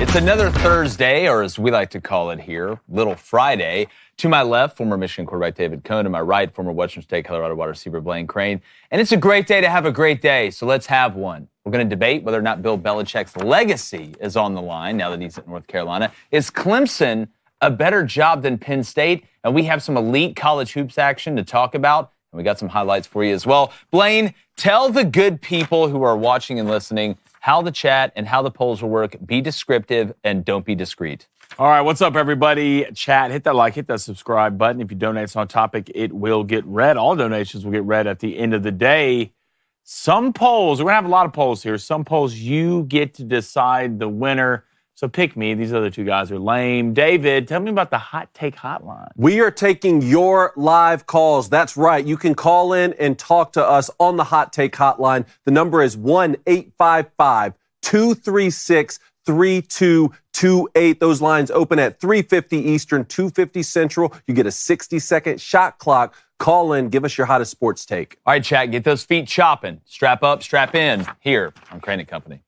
It's another Thursday, or as we like to call it here, Little Friday. To my left, former Michigan quarterback David Cone. To my right, former Western State Colorado wide receiver Crain. And it's a great day to have a great day, so let's have one. We're going to debate whether or not Bill Belichick's legacy is on the line now that he's at North Carolina. Is Clemson a better job than Penn State? And we have some elite college hoops action to talk about, and we got some highlights for you as well. Blaine, tell the good people who are watching and listening how the chat and how the polls will work. Be descriptive and don't be discreet. All right, what's up, everybody? Chat, hit that like, hit that subscribe button. If you donate on topic, it will get read. All donations will get read at the end of the day. Some polls, we're going to have a lot of polls here. Some polls, you get to decide the winner. So pick me. These other two guys are lame. David, tell me about the Hot Take Hotline. We are taking your live calls. That's right. You can call in and talk to us on the Hot Take Hotline. The number is 1-855-236-3228. Those lines open at 3:50 Eastern, 2:50 Central. You get a 60-second shot clock. Call in. Give us your hottest sports take. All right, chat, get those feet chopping. Strap up, strap in. Here on Crain & Company.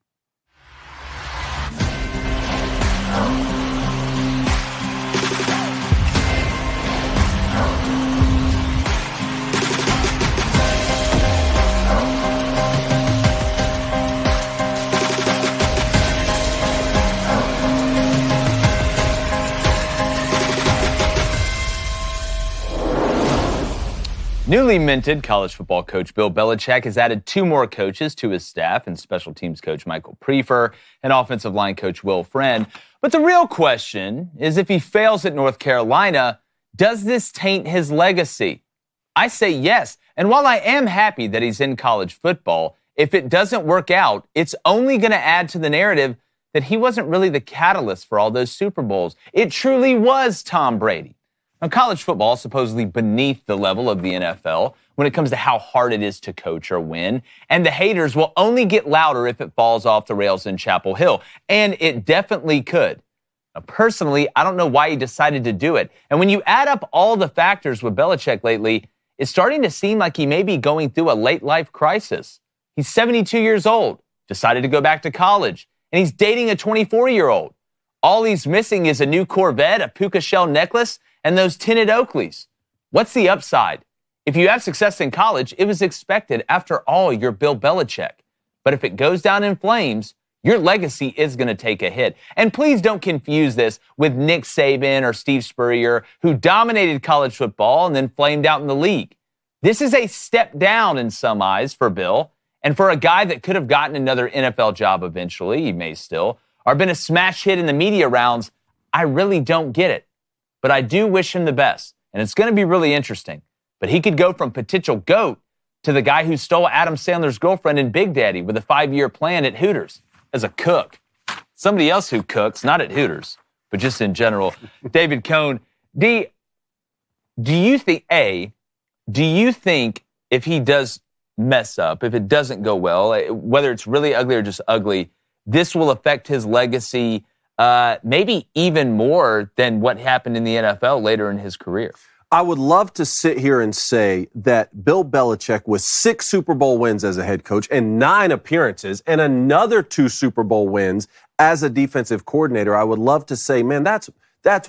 Newly minted college football coach Bill Belichick has added 2 more coaches to his staff, and special teams coach Michael Prefer and offensive line coach Will Friend. But the real question is, if he fails at North Carolina, does this taint his legacy? I say yes. And while I am happy that he's in college football, if it doesn't work out, it's only going to add to the narrative that he wasn't really the catalyst for all those Super Bowls. It truly was Tom Brady. Now, college football is supposedly beneath the level of the NFL when it comes to how hard it is to coach or win, and the haters will only get louder if it falls off the rails in Chapel Hill, and it definitely could. Now, personally, I don't know why he decided to do it, and when you add up all the factors with Belichick lately, it's starting to seem like he may be going through a late-life crisis. He's 72 years old, decided to go back to college, and he's dating a 24-year-old. All he's missing is a new Corvette, a puka shell necklace, and those tinted Oakleys. What's the upside? If you have success in college, it was expected. After all, you're Bill Belichick. But if it goes down in flames, your legacy is going to take a hit. And please don't confuse this with Nick Saban or Steve Spurrier, who dominated college football and then flamed out in the league. This is a step down in some eyes for Bill, and for a guy that could have gotten another NFL job eventually, he may still, or been a smash hit in the media rounds, I really don't get it. But I do wish him the best, and it's going to be really interesting. But he could go from potential GOAT to the guy who stole Adam Sandler's girlfriend in Big Daddy with a 5-year plan at Hooters as a cook. Somebody else who cooks, not at Hooters, but just in general. David Cone, do you think if he does mess up, if it doesn't go well, whether it's really ugly or just ugly, this will affect his legacy maybe even more than what happened in the NFL later in his career? I would love to sit here and say that Bill Belichick, with 6 Super Bowl wins as a head coach and 9 appearances and another 2 Super Bowl wins as a defensive coordinator, I would love to say, man, that's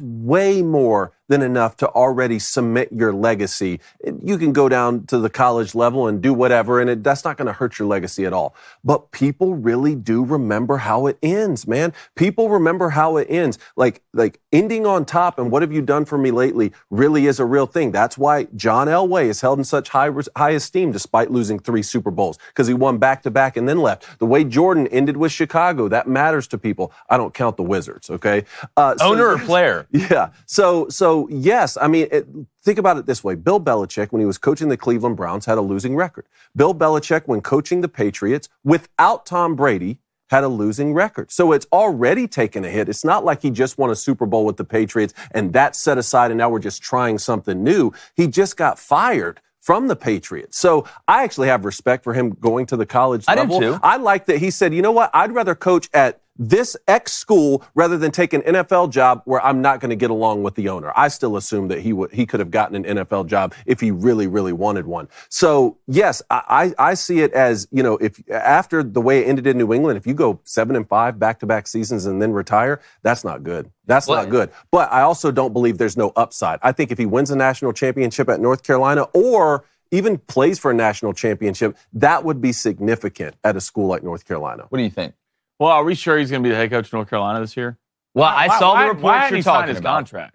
way more than enough to already cement your legacy. You can go down to the college level and do whatever, and that's not going to hurt your legacy at all. But people really do remember how it ends, man. People remember how it ends. Like ending on top and what have you done for me lately really is a real thing. That's why John Elway is held in such high esteem despite losing 3 Super Bowls, because he won back-to-back and then left. The way Jordan ended with Chicago, that matters to people. I don't count the Wizards, okay? Owner or player? Yeah. So yes, I mean, think about it this way. Bill Belichick, when he was coaching the Cleveland Browns, had a losing record. Bill Belichick, when coaching the Patriots, without Tom Brady, had a losing record. So it's already taken a hit. It's not like he just won a Super Bowl with the Patriots and that's set aside and now we're just trying something new. He just got fired from the Patriots. So I actually have respect for him going to the college level. I do too. I like that he said, you know what, I'd rather coach at this X school rather than take an NFL job where I'm not going to get along with the owner. I still assume that he could have gotten an NFL job if he really, really wanted one. So yes, I see it as, if after the way it ended in New England, if you go 7-5 back-to-back seasons and then retire, that's not good. That's not good. But I also don't believe there's no upside. I think if he wins a national championship at North Carolina or even plays for a national championship, that would be significant at a school like North Carolina. What do you think? Well, are we sure he's going to be the head coach of North Carolina this year? Well, I saw the reports you're talking his about. Contract?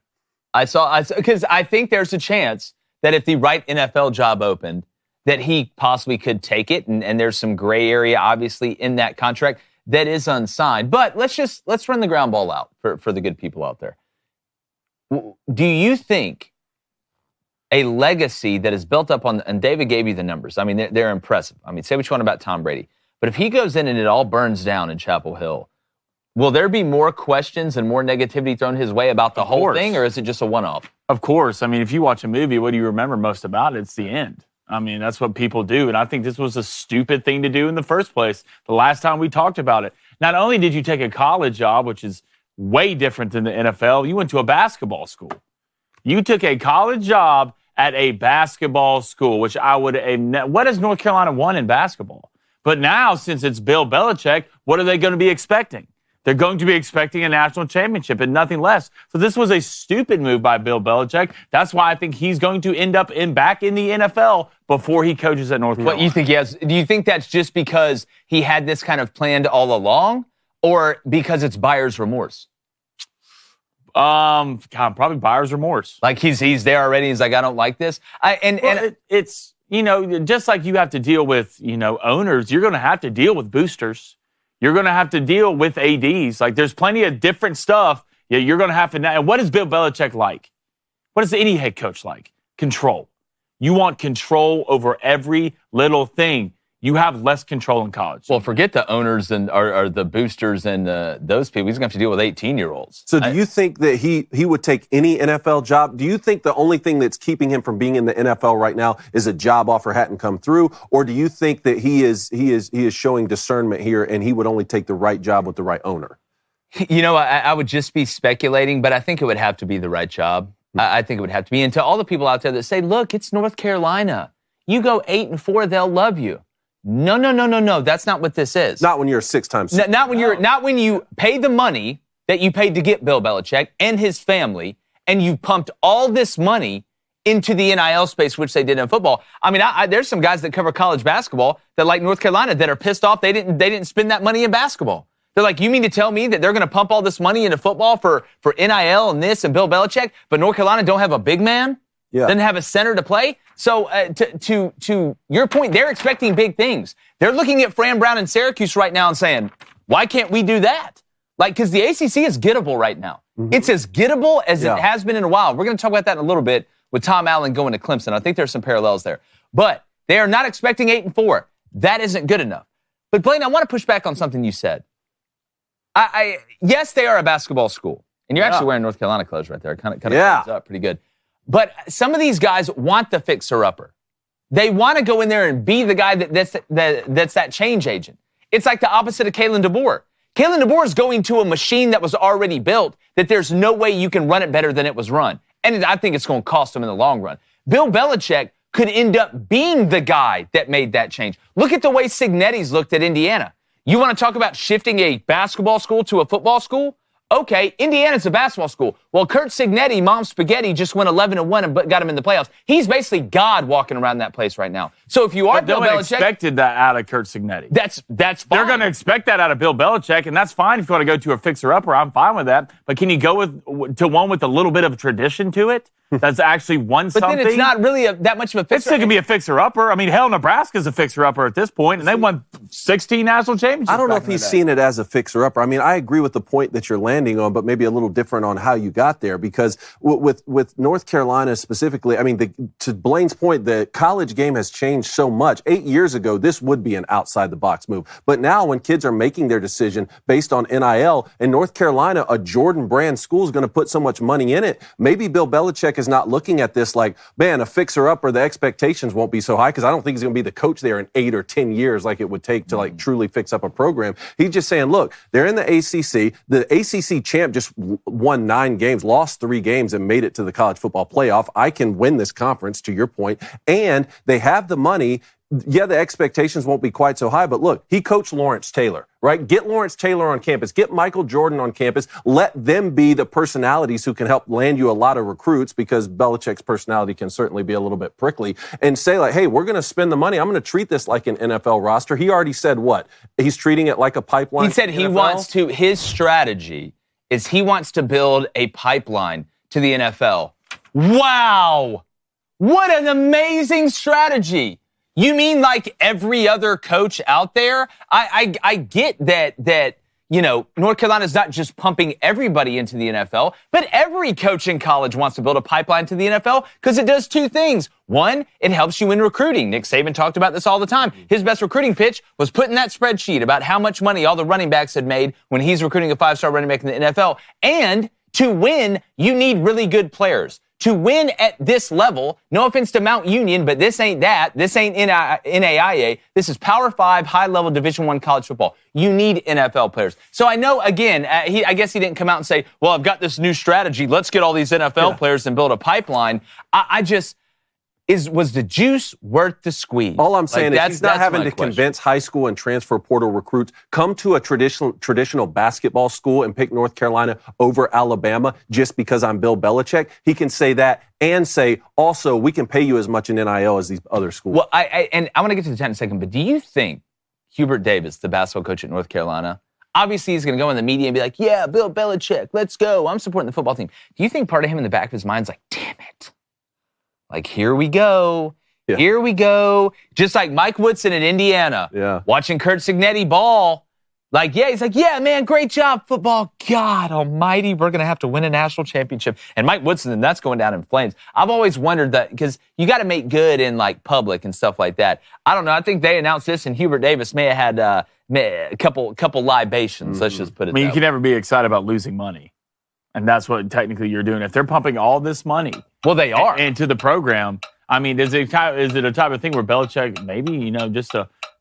I saw because I think there's a chance that if the right NFL job opened, that he possibly could take it, and there's some gray area, obviously, in that contract that is unsigned. But let's run the ground ball out for the good people out there. Do you think a legacy that is built up on, and David gave you the numbers. I mean, they're impressive. I mean, say what you want about Tom Brady. But if he goes in and it all burns down in Chapel Hill, will there be more questions and more negativity thrown his way about the whole thing, or is it just a one-off? Of course. I mean, if you watch a movie, what do you remember most about it? It's the end. I mean, that's what people do. And I think this was a stupid thing to do in the first place. The last time we talked about it. Not only did you take a college job, which is way different than the NFL, you went to a basketball school. You took a college job at a basketball school, which I would what has North Carolina won in basketball? But now, since it's Bill Belichick, what are they going to be expecting? They're going to be expecting a national championship and nothing less. So this was a stupid move by Bill Belichick. That's why I think he's going to end up back in the NFL before he coaches at North Carolina. What you think he has? Do you think that's just because he had this kind of planned all along, or because it's buyer's remorse? Probably buyer's remorse. Like he's there already. He's like, I don't like this. It's just like you have to deal with owners. You're going to have to deal with boosters. You're going to have to deal with ADs. Like, there's plenty of different stuff. Yeah, you're going to have to. And what is Bill Belichick like? What is any head coach like? Control. You want control over every little thing. You have less control in college. Well, forget the owners or the boosters and those people. He's going to have to deal with 18-year-olds. So do you think that he would take any NFL job? Do you think the only thing that's keeping him from being in the NFL right now is a job offer hadn't come through? Or do you think that he is showing discernment here and he would only take the right job with the right owner? I would just be speculating, but I think it would have to be the right job. I think it would have to be. And to all the people out there that say, look, it's North Carolina. You go 8-4, they'll love you. No. That's not what this is. Not when you're a six-time. Not when you pay the money that you paid to get Bill Belichick and his family, and you pumped all this money into the NIL space, which they did in football. I mean, there's some guys that cover college basketball that like North Carolina that are pissed off they didn't spend that money in basketball. They're like, you mean to tell me that they're going to pump all this money into football for NIL and this and Bill Belichick, but North Carolina don't have a big man? Yeah. Doesn't have a center to play? So to your point, they're expecting big things. They're looking at Fran Brown and Syracuse right now and saying, why can't we do that? Like, because the ACC is gettable right now. Mm-hmm. It's as gettable as it has been in a while. We're going to talk about that in a little bit with Tom Allen going to Clemson. I think there's some parallels there. But they are not expecting 8-4. That isn't good enough. But Blaine, I want to push back on something you said. Yes, they are a basketball school. And you're actually wearing North Carolina clothes right there. Kind of comes up pretty good. But some of these guys want the fixer-upper. They want to go in there and be the guy that's that change agent. It's like the opposite of Kalen DeBoer. Kalen DeBoer is going to a machine that was already built that there's no way you can run it better than it was run. And I think it's going to cost him in the long run. Bill Belichick could end up being the guy that made that change. Look at the way Signetti's looked at Indiana. You want to talk about shifting a basketball school to a football school? Okay, Indiana's a basketball school. Well, Kurt Signetti, Mom Spaghetti, just went 11-1 and got him in the playoffs. He's basically God walking around that place right now. So if you are Bill Belichick, expected that out of Kurt Signetti. That's fine. They're going to expect that out of Bill Belichick, and that's fine if you want to go to a fixer-upper. I'm fine with that. But can you go to one with a little bit of tradition to it? That's actually won something. But then it's not really that much of a fixer. It still can be a fixer-upper. I mean, hell, Nebraska's a fixer-upper at this point, and they won 16 national championships. I don't know if he's seen it as a fixer-upper. I mean, I agree with the point that you're landing on, but maybe a little different on how you got there. Because with North Carolina specifically, I mean, to Blaine's point, the college game has changed so much. 8 years ago, this would be an outside-the-box move. But now when kids are making their decision based on NIL, in North Carolina, a Jordan brand school is going to put so much money in it. Maybe Bill Belichick is not looking at this like, man, a fixer-upper, the expectations won't be so high, because I don't think he's going to be the coach there in 8 or 10 years like it would take to like truly fix up a program. He's just saying, look, they're in the ACC. The ACC champ just won 9 games, lost 3 games, and made it to the college football playoff. I can win this conference, to your point, and they have the money. Yeah, the expectations won't be quite so high, but look, he coached Lawrence Taylor, right? Get Lawrence Taylor on campus. Get Michael Jordan on campus. Let them be the personalities who can help land you a lot of recruits, because Belichick's personality can certainly be a little bit prickly, and say like, hey, we're going to spend the money. I'm going to treat this like an NFL roster. He already said what? He's treating it like a pipeline. He said his strategy is he wants to build a pipeline to the NFL. Wow. What an amazing strategy. You mean like every other coach out there? I get that, you know, North Carolina's not just pumping everybody into the NFL, but every coach in college wants to build a pipeline to the NFL because it does 2 things. One, it helps you in recruiting. Nick Saban talked about this all the time. His best recruiting pitch was putting that spreadsheet about how much money all the running backs had made when he's recruiting a 5-star running back in the NFL. And to win, you need really good players. To win at this level, no offense to Mount Union, but this ain't that. This ain't NAIA. This is Power 5, high-level Division I college football. You need NFL players. So I know, again, I guess he didn't come out and say, well, I've got this new strategy. Let's get all these NFL players and build a pipeline. Was the juice worth the squeeze? All I'm saying is he's not having to convince high school and transfer portal recruits, come to a traditional basketball school and pick North Carolina over Alabama just because I'm Bill Belichick. He can say that and say, also, we can pay you as much in NIL as these other schools. Well, I want to get to the 10 in a second, but do you think Hubert Davis, the basketball coach at North Carolina, obviously he's going to go in the media and be like, yeah, Bill Belichick, let's go. I'm supporting the football team. Do you think part of him in the back of his mind is like, damn it. Like, here we go. Yeah. Here we go. Just like Mike Woodson in Indiana. Watching Kurt Signetti ball. Like, yeah, he's like, yeah, man, great job, football. God almighty, we're going to have to win a national championship. And Mike Woodson, and that's going down in flames. I've always wondered that, because you got to make good in, like, public and stuff like that. I don't know. I think they announced this, and Hubert Davis may have had a couple libations. Let's just put it that way. You can never be excited about losing money. And that's what technically you're doing. If they're pumping all this money, well, they are, into the program. I mean, is it a type of thing where Belichick maybe, you know, just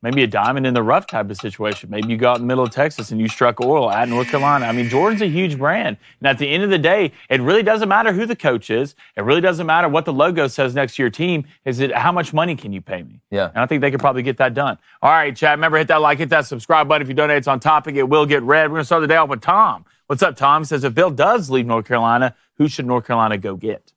maybe a diamond in the rough type of situation? Maybe you go out in the middle of Texas and you struck oil at North Carolina. I mean, Jordan's a huge brand, and at the end of the day, it really doesn't matter who the coach is. It really doesn't matter what the logo says next to your team. Is it how much money can you pay me? Yeah, and I think they could probably get that done. All right, Chad. Remember, hit that like, hit that subscribe button. If you donate, it's on topic. It will get read. We're gonna start the day off with Tom. What's up, Tom? He says, if Bill does leave North Carolina, who should North Carolina go get?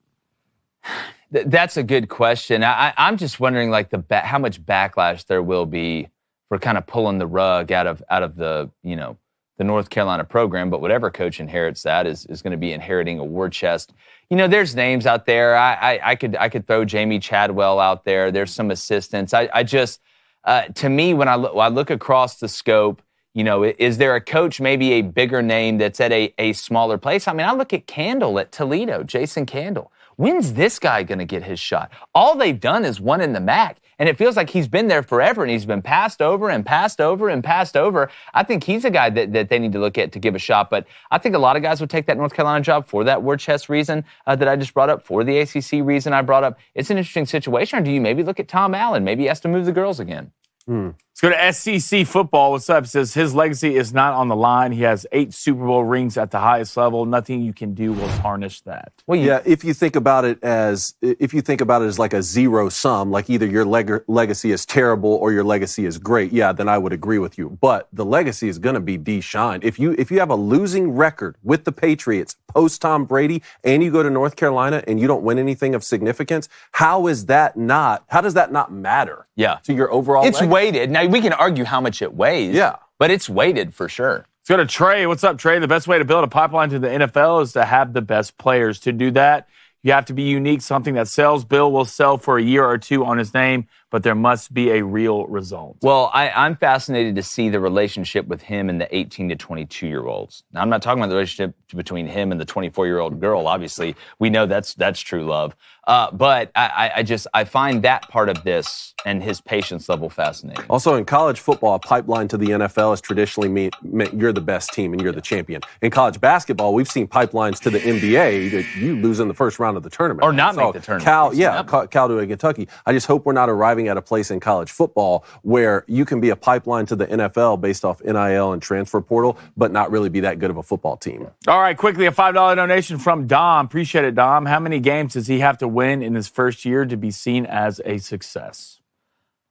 That's a good question. I'm just wondering, like, how much backlash there will be for kind of pulling the rug out of the, you know, the North Carolina program. But whatever coach inherits that is going to be inheriting a war chest. You know, there's names out there. I could throw Jamie Chadwell out there. There's some assistants. I just to me, when I look across the scope, you know, is there a coach, maybe a bigger name that's at a smaller place? I mean, I look at Candle at Toledo, Jason Candle. When's this guy going to get his shot? All they've done is won in the MAC, and it feels like he's been there forever, and he's been passed over and passed over and passed over. I think he's a guy that they need to look at to give a shot, but I think a lot of guys would take that North Carolina job for that war chest reason that I just brought up, for the ACC reason I brought up. It's an interesting situation. Or do you maybe look at Tom Allen? Maybe he has to move the girls again. Let's go to SEC football. What's up? It says his legacy is not on the line. He has 8 Super Bowl rings at the highest level. Nothing you can do will tarnish that. Well, yeah, if you think about it as like a zero sum, like either your legacy is terrible or your legacy is great, yeah, then I would agree with you. But the legacy is going to be D-shined. If you have a losing record with the Patriots post Tom Brady and you go to North Carolina and you don't win anything of significance, how does that not matter? Yeah. To your overall It's legacy? weighted. Now, we can argue how much it weighs. Yeah. But it's weighted for sure. Let's go to Trey. What's up, Trey? The best way to build a pipeline to the NFL is to have the best players. To do that, you have to be unique, something that sells. Bill will sell for a year or two on his name, but there must be a real result. Well, I'm fascinated to see the relationship with him and the 18 to 22-year-olds. Now, I'm not talking about the relationship between him and the 24-year-old girl. Obviously, we know that's true love. But I find that part of this and his patience level fascinating. Also, in college football, a pipeline to the NFL has traditionally meant you're the best team and you're the champion. In college basketball, we've seen pipelines to the NBA that you lose in the first round of the tournament. Or not make the tournament. Cal doing Kentucky. I just hope we're not arriving at a place in college football where you can be a pipeline to the NFL based off NIL and transfer portal, but not really be that good of a football team. All right, quickly, a $5 donation from Dom. Appreciate it, Dom. How many games does he have to win in his first year to be seen as a success?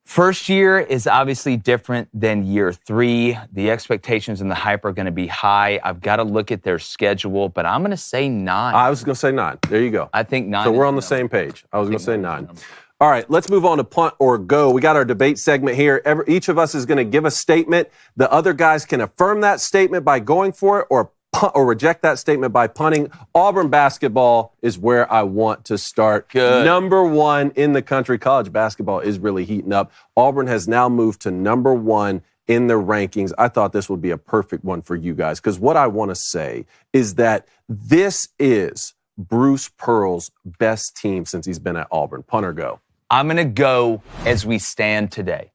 First year is obviously different than year 3. The expectations and the hype are going to be high. I've got to look at their schedule, but I'm going to say 9. I was going to say 9. There you go. I think 9. So we're on the same page. I was going to say 9. All right, let's move on to punt or go. We got our debate segment here. Each of us is going to give a statement. The other guys can affirm that statement by going for it or reject that statement by punting. Auburn basketball is where I want to start. Good. Number 1 in the country. College basketball is really heating up. Auburn has now moved to number 1 in the rankings. I thought this would be a perfect one for you guys because what I want to say is that this is Bruce Pearl's best team since he's been at Auburn. Punt or go? I'm going to go as we stand today.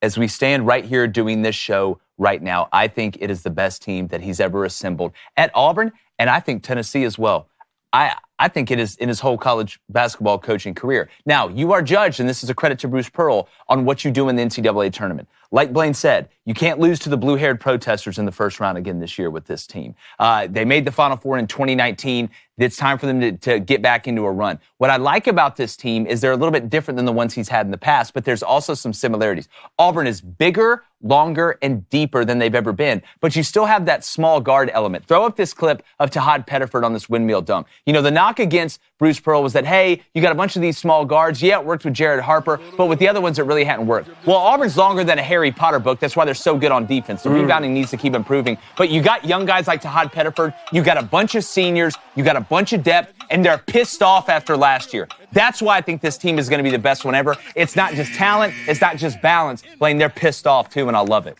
As we stand right here doing this show right now, I think it is the best team that he's ever assembled at Auburn, and I think Tennessee as well. I think it is in his whole college basketball coaching career. Now, you are judged, and this is a credit to Bruce Pearl, on what you do in the NCAA tournament. Like Blaine said, you can't lose to the blue-haired protesters in the first round again this year with this team. They made the Final Four in 2019. It's time for them to get back into a run. What I like about this team is they're a little bit different than the ones he's had in the past, but there's also some similarities. Auburn is bigger, longer, and deeper than they've ever been, but you still have that small guard element. Throw up this clip of Tahad Pettiford on this windmill dunk. You know, the knock against Bruce Pearl was that, hey, you got a bunch of these small guards. Yeah, it worked with Jared Harper, but with the other ones, it really hadn't worked. Well, Auburn's longer than a Harry Potter book. That's why they're so good on defense. The rebounding needs to keep improving. But you got young guys like Tahad Pettiford. You got a bunch of seniors. You got a bunch of depth, and they're pissed off after last year. That's why I think this team is going to be the best one ever. It's not just talent. It's not just balance. Blaine, they're pissed off, too, and I love it.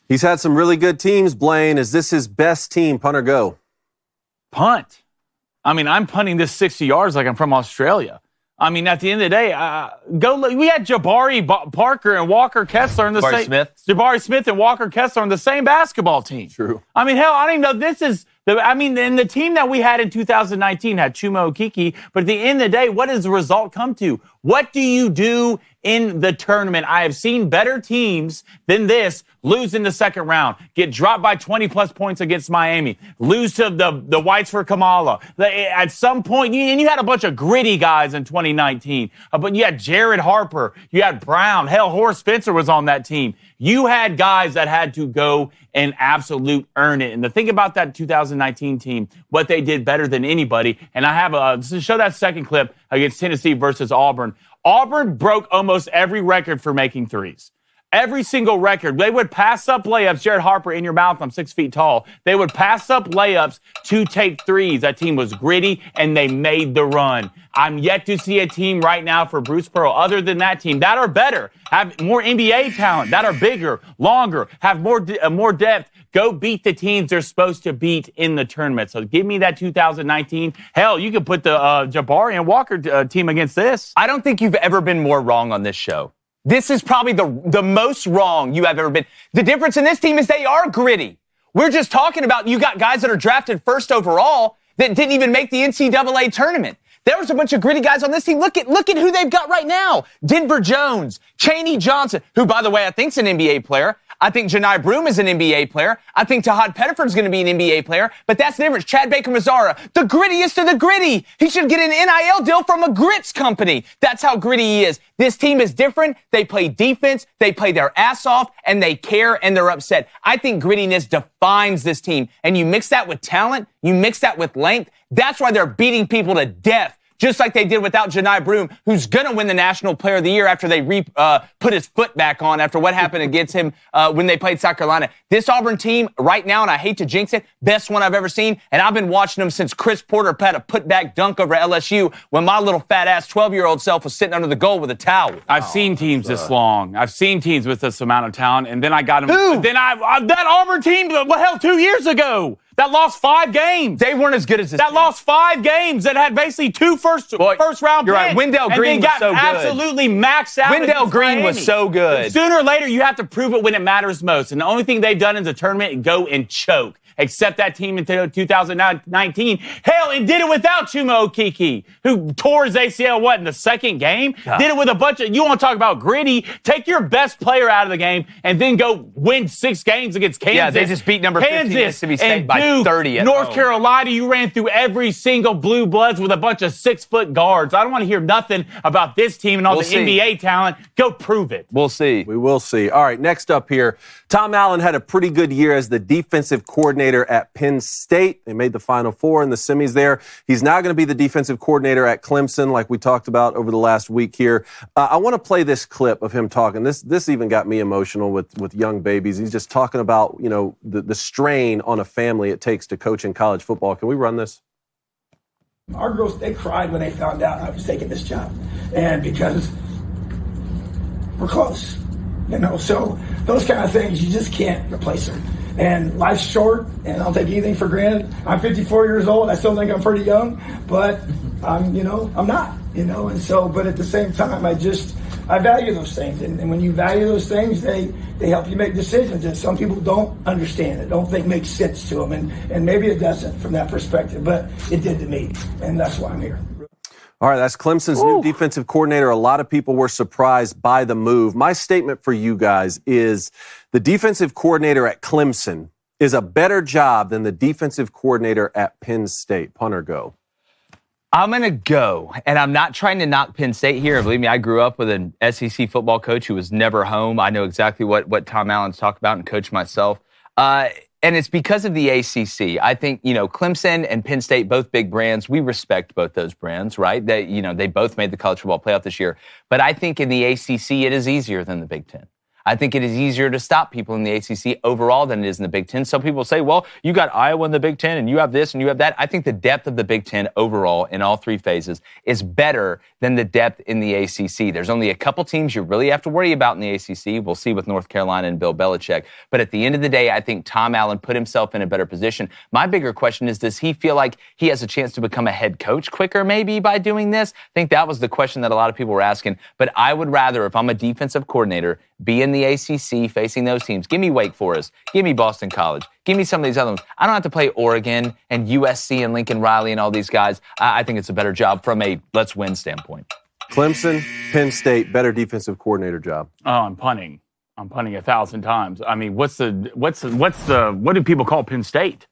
He's had some really good teams, Blaine. Is this his best team? Punt or go? Punt. I mean, I'm punting this 60 yards like I'm from Australia. I mean, at the end of the day, go look. We had Jabari Parker and Walker Kessler in the same. Jabari Smith and Walker Kessler on the same basketball team. True. I mean, hell, I don't even know this is. And the team that we had in 2019 had Chuma Okeke, but at the end of the day, what does the result come to? What do you do in the tournament? I have seen better teams than this lose in the second round, get dropped by 20-plus points against Miami, lose to the Whites for Kamala. At some point, and you had a bunch of gritty guys in 2019, but you had Jared Harper, you had Brown, hell, Horace Spencer was on that team. You had guys that had to go and absolute earn it. And the thing about that 2019 team, what they did better than anybody, and I have to show that second clip against Tennessee versus Auburn. Auburn broke almost every record for making threes. Every single record. They would pass up layups. Jared Harper, in your mouth, I'm 6 feet tall. They would pass up layups to take threes. That team was gritty, and they made the run. I'm yet to see a team right now for Bruce Pearl, other than that team, that are better, have more NBA talent, that are bigger, longer, have more depth. Go beat the teams they're supposed to beat in the tournament. So give me that 2019. Hell, you could put the Jabari and Walker team against this. I don't think you've ever been more wrong on this show. This is probably the most wrong you have ever been. The difference in this team is they are gritty. We're just talking about you got guys that are drafted first overall that didn't even make the NCAA tournament. There was a bunch of gritty guys on this team. Look at who they've got right now. Denver Jones, Chaney Johnson, who, by the way, I think's an NBA player. I think Janai Broome is an NBA player. I think Tahad Pettiford's going to be an NBA player. But that's the difference. Chad Baker-Mazara, the grittiest of the gritty. He should get an NIL deal from a grits company. That's how gritty he is. This team is different. They play defense. They play their ass off, and they care, and they're upset. I think grittiness defines this team. And you mix that with talent. You mix that with length. That's why they're beating people to death just like they did without Janai Broome, who's going to win the National Player of the Year after they put his foot back on after what happened against him when they played South Carolina. This Auburn team right now, and I hate to jinx it, best one I've ever seen, and I've been watching them since Chris Porter had a putback dunk over LSU when my little fat-ass 12-year-old self was sitting under the goal with a towel. I've seen teams this long. I've seen teams with this amount of talent, and then I got them. Who? Then that Auburn team, what hell, 2 years ago, that lost 5 games. They weren't as good as this That team. lost 5 games that had basically 2 first-round you're picks. right. Wendell Green and then was so got good. absolutely maxed out. Wendell Green was Miami. so good. Sooner or later, you have to prove it when it matters most. And the only thing they've done in the tournament is go and choke. Except that team in 2019. Hell, and did it without Chuma Okeke, who tore his ACL, in the second game? God. Did it with a bunch of, you want to talk about gritty, take your best player out of the game and then go win 6 games against Kansas. Yeah, they just beat number 15 Mississippi State and by Duke, 30 at North home. Carolina, you ran through every single blue bloods with a bunch of 6-foot guards. I don't want to hear nothing about this team and all We'll the see. NBA talent. Go prove it. We'll see. We will see. All right, next up here, Tom Allen had a pretty good year as the defensive coordinator at Penn State. They made the Final Four in the semis there. He's now going to be the defensive coordinator at Clemson, like we talked about over the last week here. I want to play this clip of him talking. This even got me emotional with young babies. He's just talking about, the strain on a family it takes to coach in college football. Can we run this? Our girls, they cried when they found out I was taking this job. And because we're close, so those kind of things, you just can't replace them. And life's short, and I don't take anything for granted. I'm 54 years old. I still think I'm pretty young, but I'm not, and so, but at the same time, I value those things. And when you value those things, they help you make decisions that some people don't understand it, don't think makes sense to them. And maybe it doesn't from that perspective, but it did to me. And that's why I'm here. All right, that's Clemson's new defensive coordinator. A lot of people were surprised by the move. My statement for you guys is the defensive coordinator at Clemson is a better job than the defensive coordinator at Penn State. Punter, go. I'm going to go, and I'm not trying to knock Penn State here. Believe me, I grew up with an SEC football coach who was never home. I know exactly what Tom Allen's talked about and coached myself. And it's because of the ACC. I think, Clemson and Penn State, both big brands. We respect both those brands, right? They both made the college football playoff this year. But I think in the ACC, it is easier than the Big Ten. I think it is easier to stop people in the ACC overall than it is in the Big Ten. Some people say, well, you got Iowa in the Big Ten and you have this and you have that. I think the depth of the Big Ten overall in all 3 phases is better than the depth in the ACC. There's only a couple teams you really have to worry about in the ACC. We'll see with North Carolina and Bill Belichick. But at the end of the day, I think Tom Allen put himself in a better position. My bigger question is, does he feel like he has a chance to become a head coach quicker maybe by doing this? I think that was the question that a lot of people were asking. But I would rather, if I'm a defensive coordinator, be in the ACC facing those teams. Give me Wake Forest. Give me Boston College. Give me some of these other ones. I don't have to play Oregon and USC and Lincoln Riley and all these guys. I think it's a better job from a let's win standpoint. Clemson, Penn State, better defensive coordinator job. Oh, I'm punting 1,000 times. I mean, what do people call Penn State?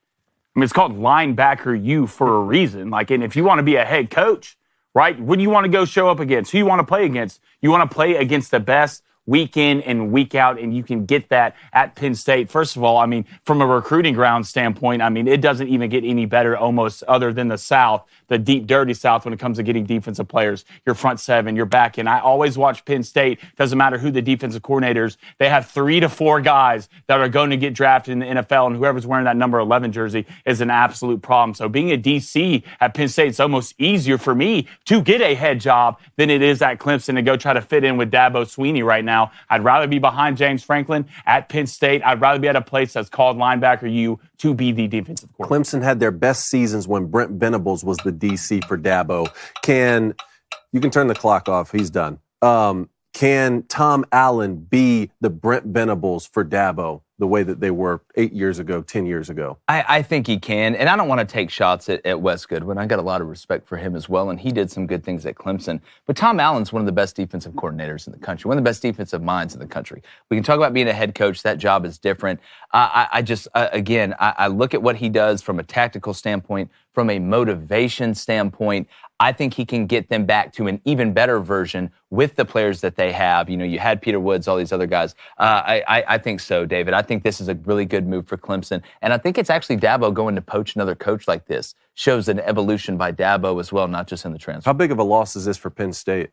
I mean, it's called linebacker U for a reason. And if you want to be a head coach, right? What do you want to go show up against? Who you want to play against? You want to play against the best week in and week out, and you can get that at Penn State. First of all, I mean, from a recruiting ground standpoint, I mean, it doesn't even get any better almost other than the South, the deep, dirty South when it comes to getting defensive players, your front 7, your back end. I always watch Penn State. Doesn't matter who the defensive coordinators, they have 3 to 4 guys that are going to get drafted in the NFL, and whoever's wearing that number 11 jersey is an absolute problem. So being a DC at Penn State, it's almost easier for me to get a head job than it is at Clemson to go try to fit in with Dabo Swinney right now. I'd rather be behind James Franklin at Penn State. I'd rather be at a place that's called linebacker U to be the defensive coordinator. Clemson had their best seasons when Brent Venables was the DC for Dabo. You can turn the clock off. He's done. Can Tom Allen be the Brent Venables for Dabo the way that they were 8 years ago, 10 years ago? I think he can, and I don't want to take shots at Wes Goodwin. I got a lot of respect for him as well, and he did some good things at Clemson. But Tom Allen's one of the best defensive coordinators in the country, one of the best defensive minds in the country. We can talk about being a head coach. That job is different. I look at what he does from a tactical standpoint, from a motivation standpoint. I think he can get them back to an even better version with the players that they have. You know, you had Peter Woods, all these other guys. I think so, David. I think this is a really good move for Clemson. And I think it's actually Dabo going to poach another coach like this. Shows an evolution by Dabo as well, not just in the transfer. How big of a loss is this for Penn State?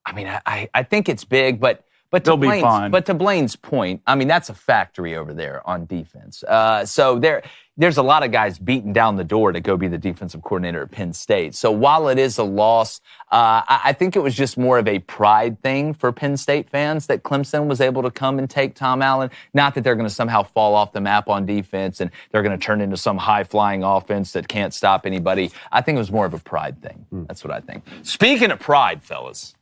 I mean, I think it's big, but they'll be fine. But to Blaine's point, I mean, that's a factory over there on defense. So there's a lot of guys beating down the door to go be the defensive coordinator at Penn State. So while it is a loss, I think it was just more of a pride thing for Penn State fans that Clemson was able to come and take Tom Allen. Not that they're going to somehow fall off the map on defense and they're going to turn into some high-flying offense that can't stop anybody. I think it was more of a pride thing. That's what I think. Speaking of pride, fellas,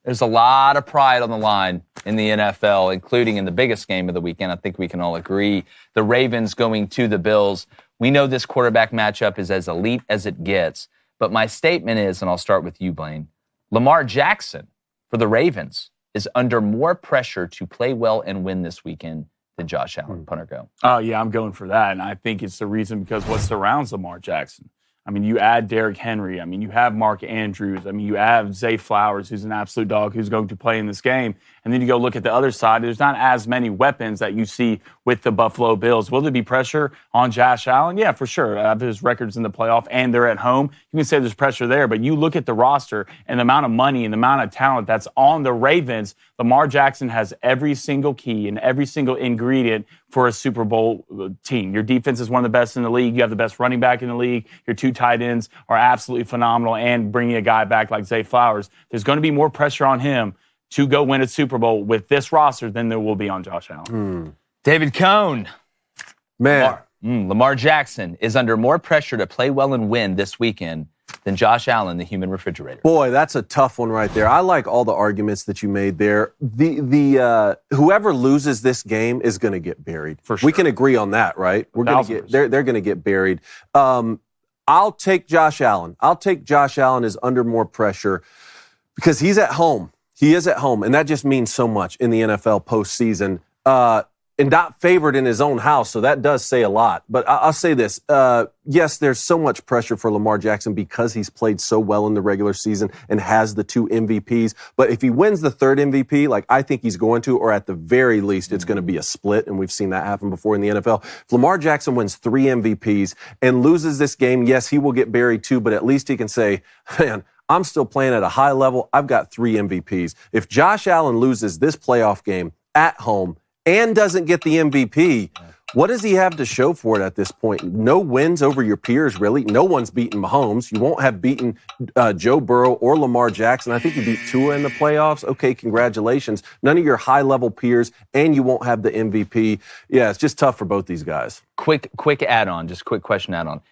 there's a lot of pride on the line in the NFL, including in the biggest game of the weekend. I think we can all agree. The Ravens going to the Bills. We know this quarterback matchup is as elite as it gets. But my statement is, and I'll start with you, Blaine, Lamar Jackson for the Ravens is under more pressure to play well and win this weekend than Josh Allen. Punter, go. Oh, yeah, I'm going for that. And I think it's the reason because what surrounds Lamar Jackson. I mean, you add Derrick Henry. I mean, you have Mark Andrews. I mean, you have Zay Flowers, who's an absolute dog, who's going to play in this game. And then you go look at the other side. There's not as many weapons that you see with the Buffalo Bills. Will there be pressure on Josh Allen? Yeah, for sure. His records in the playoff and they're at home. You can say there's pressure there, but you look at the roster and the amount of money and the amount of talent that's on the Ravens. Lamar Jackson has every single key and every single ingredient for a Super Bowl team. Your defense is one of the best in the league. You have the best running back in the league. Your two tight ends are absolutely phenomenal. And bringing a guy back like Zay Flowers, there's going to be more pressure on him to go win a Super Bowl with this roster than there will be on Josh Allen. David Cohn. Man. Lamar Jackson is under more pressure to play well and win this weekend than Josh Allen, the human refrigerator. Boy, that's a tough one right there. I like all the arguments that you made there. The whoever loses this game is going to get buried. For sure. We can agree on that, right? We're going to get they're going to get buried. I'll take Josh Allen. I'll take Josh Allen as under more pressure because he's at home. He is at home, and that just means so much in the NFL postseason. And not favored in his own house, so that does say a lot. But I'll say this. Yes, there's so much pressure for Lamar Jackson because he's played so well in the regular season and has the 2 MVPs. But if he wins the 3rd MVP, like I think he's going to, or at the very least, it's going to be a split, and we've seen that happen before in the NFL. If Lamar Jackson wins 3 MVPs and loses this game, yes, he will get buried too, but at least he can say, man, I'm still playing at a high level. I've got 3 MVPs. If Josh Allen loses this playoff game at home and doesn't get the MVP, what does he have to show for it at this point? No wins over your peers, really. No one's beaten Mahomes. You won't have beaten Joe Burrow or Lamar Jackson. I think you beat Tua in the playoffs. Okay, congratulations. None of your high-level peers, and you won't have the MVP. Yeah, it's just tough for both these guys. Quick add-on, just quick question add-on.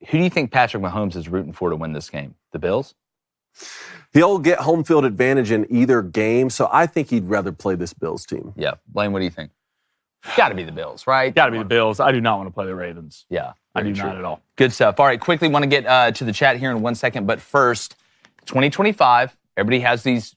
Who do you think Patrick Mahomes is rooting for to win this game? The Bills? He'll get home field advantage in either game, so I think he'd rather play this Bills team. Yeah. Blaine, what do you think? Got to be the Bills, right? Got to be the Bills. I do not want to play the Ravens. Yeah. I do not at all. Good stuff. All right, quickly want to get to the chat here in 1 second, but first, 2025, everybody has these,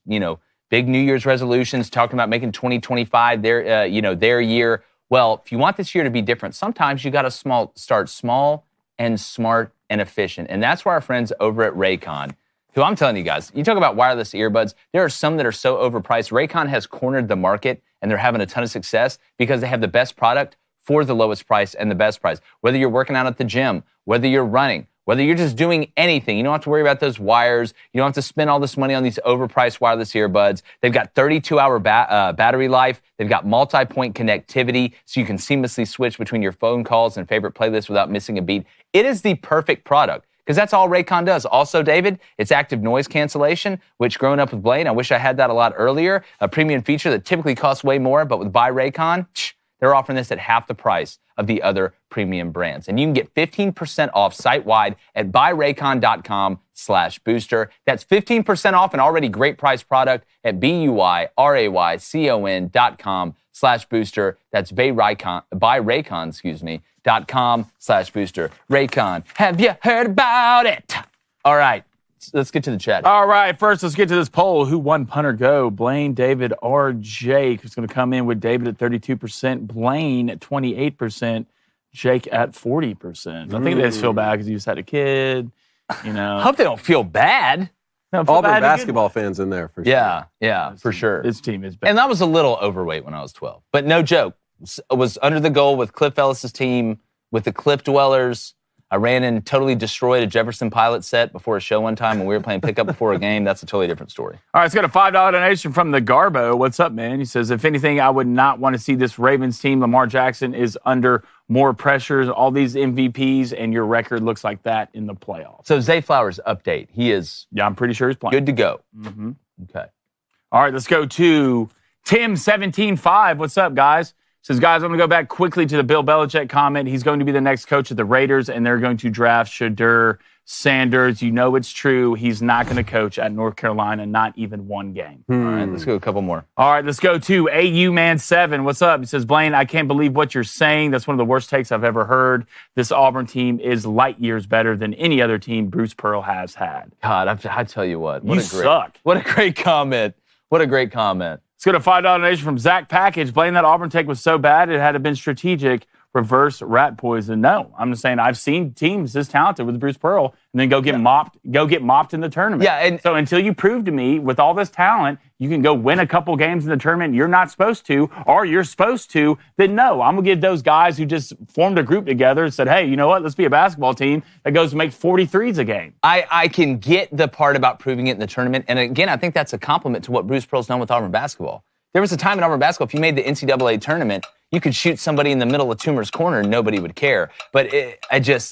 big New Year's resolutions talking about making 2025 their year. Well, if you want this year to be different, sometimes you got to start small and smart and efficient. And that's where our friends over at Raycon, who I'm telling you guys, you talk about wireless earbuds, there are some that are so overpriced. Raycon has cornered the market, and they're having a ton of success because they have the best product for the lowest price and the best price. Whether you're working out at the gym, whether you're running, whether you're just doing anything, you don't have to worry about those wires. You don't have to spend all this money on these overpriced wireless earbuds. They've got 32-hour battery life. They've got multi-point connectivity, so you can seamlessly switch between your phone calls and favorite playlists without missing a beat. It is the perfect product, because that's all Raycon does. Also, David, it's active noise cancellation, which growing up with Blaine, I wish I had that a lot earlier. A premium feature that typically costs way more, but with Buy Raycon, they're offering this at half the price of the other premium brands. And you can get 15% off site-wide at buyraycon.com/booster. That's 15% off an already great price product at buyraycon.com/booster. That's buyraycon.com/booster. Raycon, have you heard about it? All right, let's get to the chat. All right, first let's get to this poll. Who won Punter Go? Blaine, David, or Jake? Who's going to come in with David at 32%, Blaine at 28%, Jake at 40%. I think they just feel bad because he just had a kid. I hope they don't feel bad. No, Auburn basketball fans in there for sure. Yeah, for sure. This team is bad. And I was a little overweight when I was 12. But no joke. I was under the goal with Cliff Ellis's team, with the Cliff Dwellers. I ran and totally destroyed a Jefferson Pilot set before a show one time when we were playing pickup before a game. That's a totally different story. All right, let's get a $5 donation from the Garbo. What's up, man? He says, if anything, I would not want to see this Ravens team. Lamar Jackson is under more pressures, all these MVPs, and your record looks like that in the playoffs. So Zay Flowers update. He is I'm pretty sure he's playing. Good to go. Mm-hmm. Okay. All right, let's go to Tim175. What's up, guys? Says, guys, I'm going to go back quickly to the Bill Belichick comment. He's going to be the next coach of the Raiders, and they're going to draft Shadur Sanders. You know it's true. He's not going to coach at North Carolina, not even one game. All right, let's go a couple more. All right, let's go to AU-Man7. What's up? He says, Blaine, I can't believe what you're saying. That's one of the worst takes I've ever heard. This Auburn team is light years better than any other team Bruce Pearl has had. God, I tell you what. You suck. What a great comment. What a great comment. Let's get a $5 donation from Zach Package. Blame that Auburn take was so bad it had to been strategic. Reverse rat poison. No, I'm just saying I've seen teams this talented with Bruce Pearl and then go get mopped in the tournament. Yeah, and so until you prove to me with all this talent you can go win a couple games in the tournament you're not supposed to, or you're supposed to, then no, I'm gonna give those guys who just formed a group together and said, hey, you know what? Let's be a basketball team that goes to make 43s a game. I can get the part about proving it in the tournament, and again, I think that's a compliment to what Bruce Pearl's done with Auburn basketball. There was a time in Auburn basketball, if you made the NCAA tournament, you could shoot somebody in the middle of Toomer's corner and nobody would care. But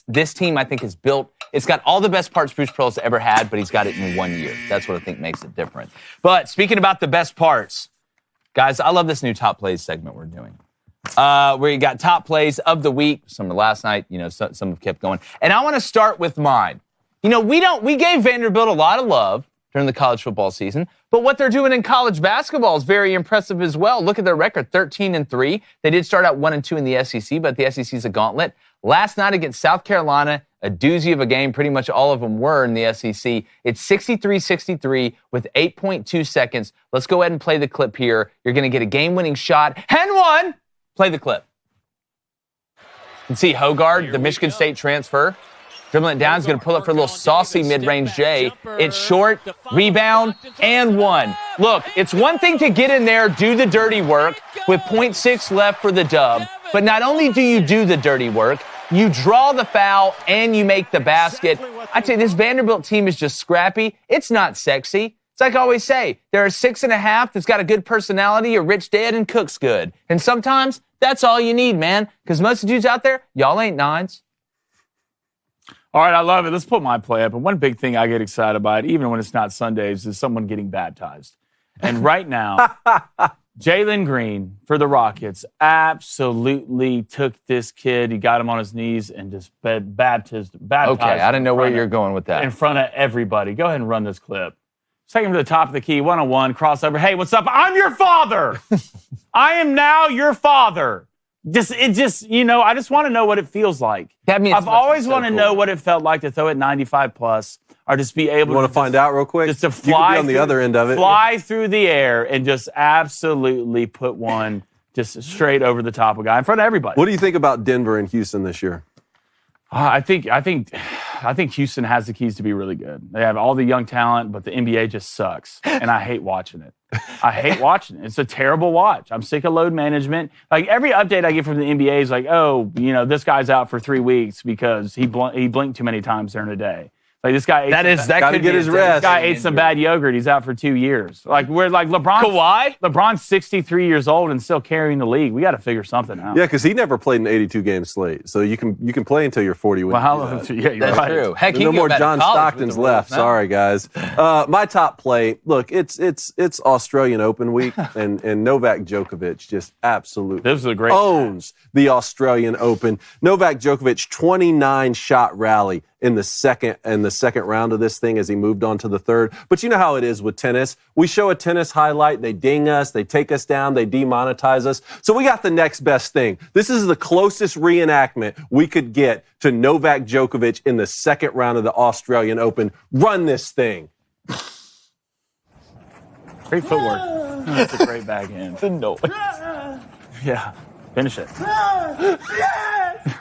this team, I think, is built. It's got all the best parts Bruce Pearl's ever had, but he's got it in 1 year. That's what I think makes it different. But speaking about the best parts, guys, I love this new top plays segment we're doing. Where you got top plays of the week. Some were last night, some have kept going. And I want to start with mine. We gave Vanderbilt a lot of love during the college football season. But what they're doing in college basketball is very impressive as well. Look at their record, 13-3. They did start out 1-2 in the SEC, but the SEC is a gauntlet. Last night against South Carolina, a doozy of a game. Pretty much all of them were in the SEC. It's 63-63 with 8.2 seconds. Let's go ahead and play the clip here. You're going to get a game-winning shot. And one. Play the clip. You can see Hogard, the Michigan State transfer. Dribbling it down, he's going to pull up for a little saucy mid-range J. It's short, rebound, and one. Look, it's one thing to get in there, do the dirty work with 0.6 left for the dub. But not only do you do the dirty work, you draw the foul and you make the basket. I tell you, this Vanderbilt team is just scrappy. It's not sexy. It's like I always say, there are 6.5 that's got a good personality, a rich dad, and cooks good. And sometimes that's all you need, man. Because most of the dudes out there, y'all ain't nines. All right, I love it. Let's put my play up. And one big thing I get excited about, even when it's not Sundays, is someone getting baptized. And right now, Jalen Green for the Rockets absolutely took this kid. He got him on his knees and just baptized. Okay, I didn't know where you're going with that. In front of everybody. Go ahead and run this clip. Take him to the top of the key, 1-on-1, crossover. Hey, what's up? I'm your father. I am now your father. I just want to know what it feels like. I've always wanted to know what it felt like to throw it 95 plus, or just be able to. You want to find out real quick? Just to fly on the other end of it. Fly through the air and just absolutely put one just straight over the top of a guy in front of everybody. What do you think about Denver and Houston this year? I think Houston has the keys to be really good. They have all the young talent, but the NBA just sucks, and I hate watching it. I hate watching it. It's a terrible watch. I'm sick of load management. Like, every update I get from the NBA is like, this guy's out for 3 weeks because he blinked too many times during the day. Like, this guy could get his rest. This guy ate some bad yogurt. He's out for 2 years. Like, we're like LeBron's 63 years old and still carrying the league. We got to figure something out. Yeah, because he never played an 82-game slate, so you can play until you're 40. Well, you're That's right. True. Heck, no more John Stockton's left. Sorry, guys. My top play. Look, it's Australian Open week, and Novak Djokovic just absolutely owns the Australian Open. Novak Djokovic 29-shot rally in the second round of this thing as he moved on to the third. But you know how it is with tennis. We show a tennis highlight, they ding us, they take us down, they demonetize us. So we got the next best thing. This is the closest reenactment we could get to Novak Djokovic in the second round of the Australian Open. Run this thing. Great footwork. That's a great backhand. The noise. Yeah. Finish it. Yes!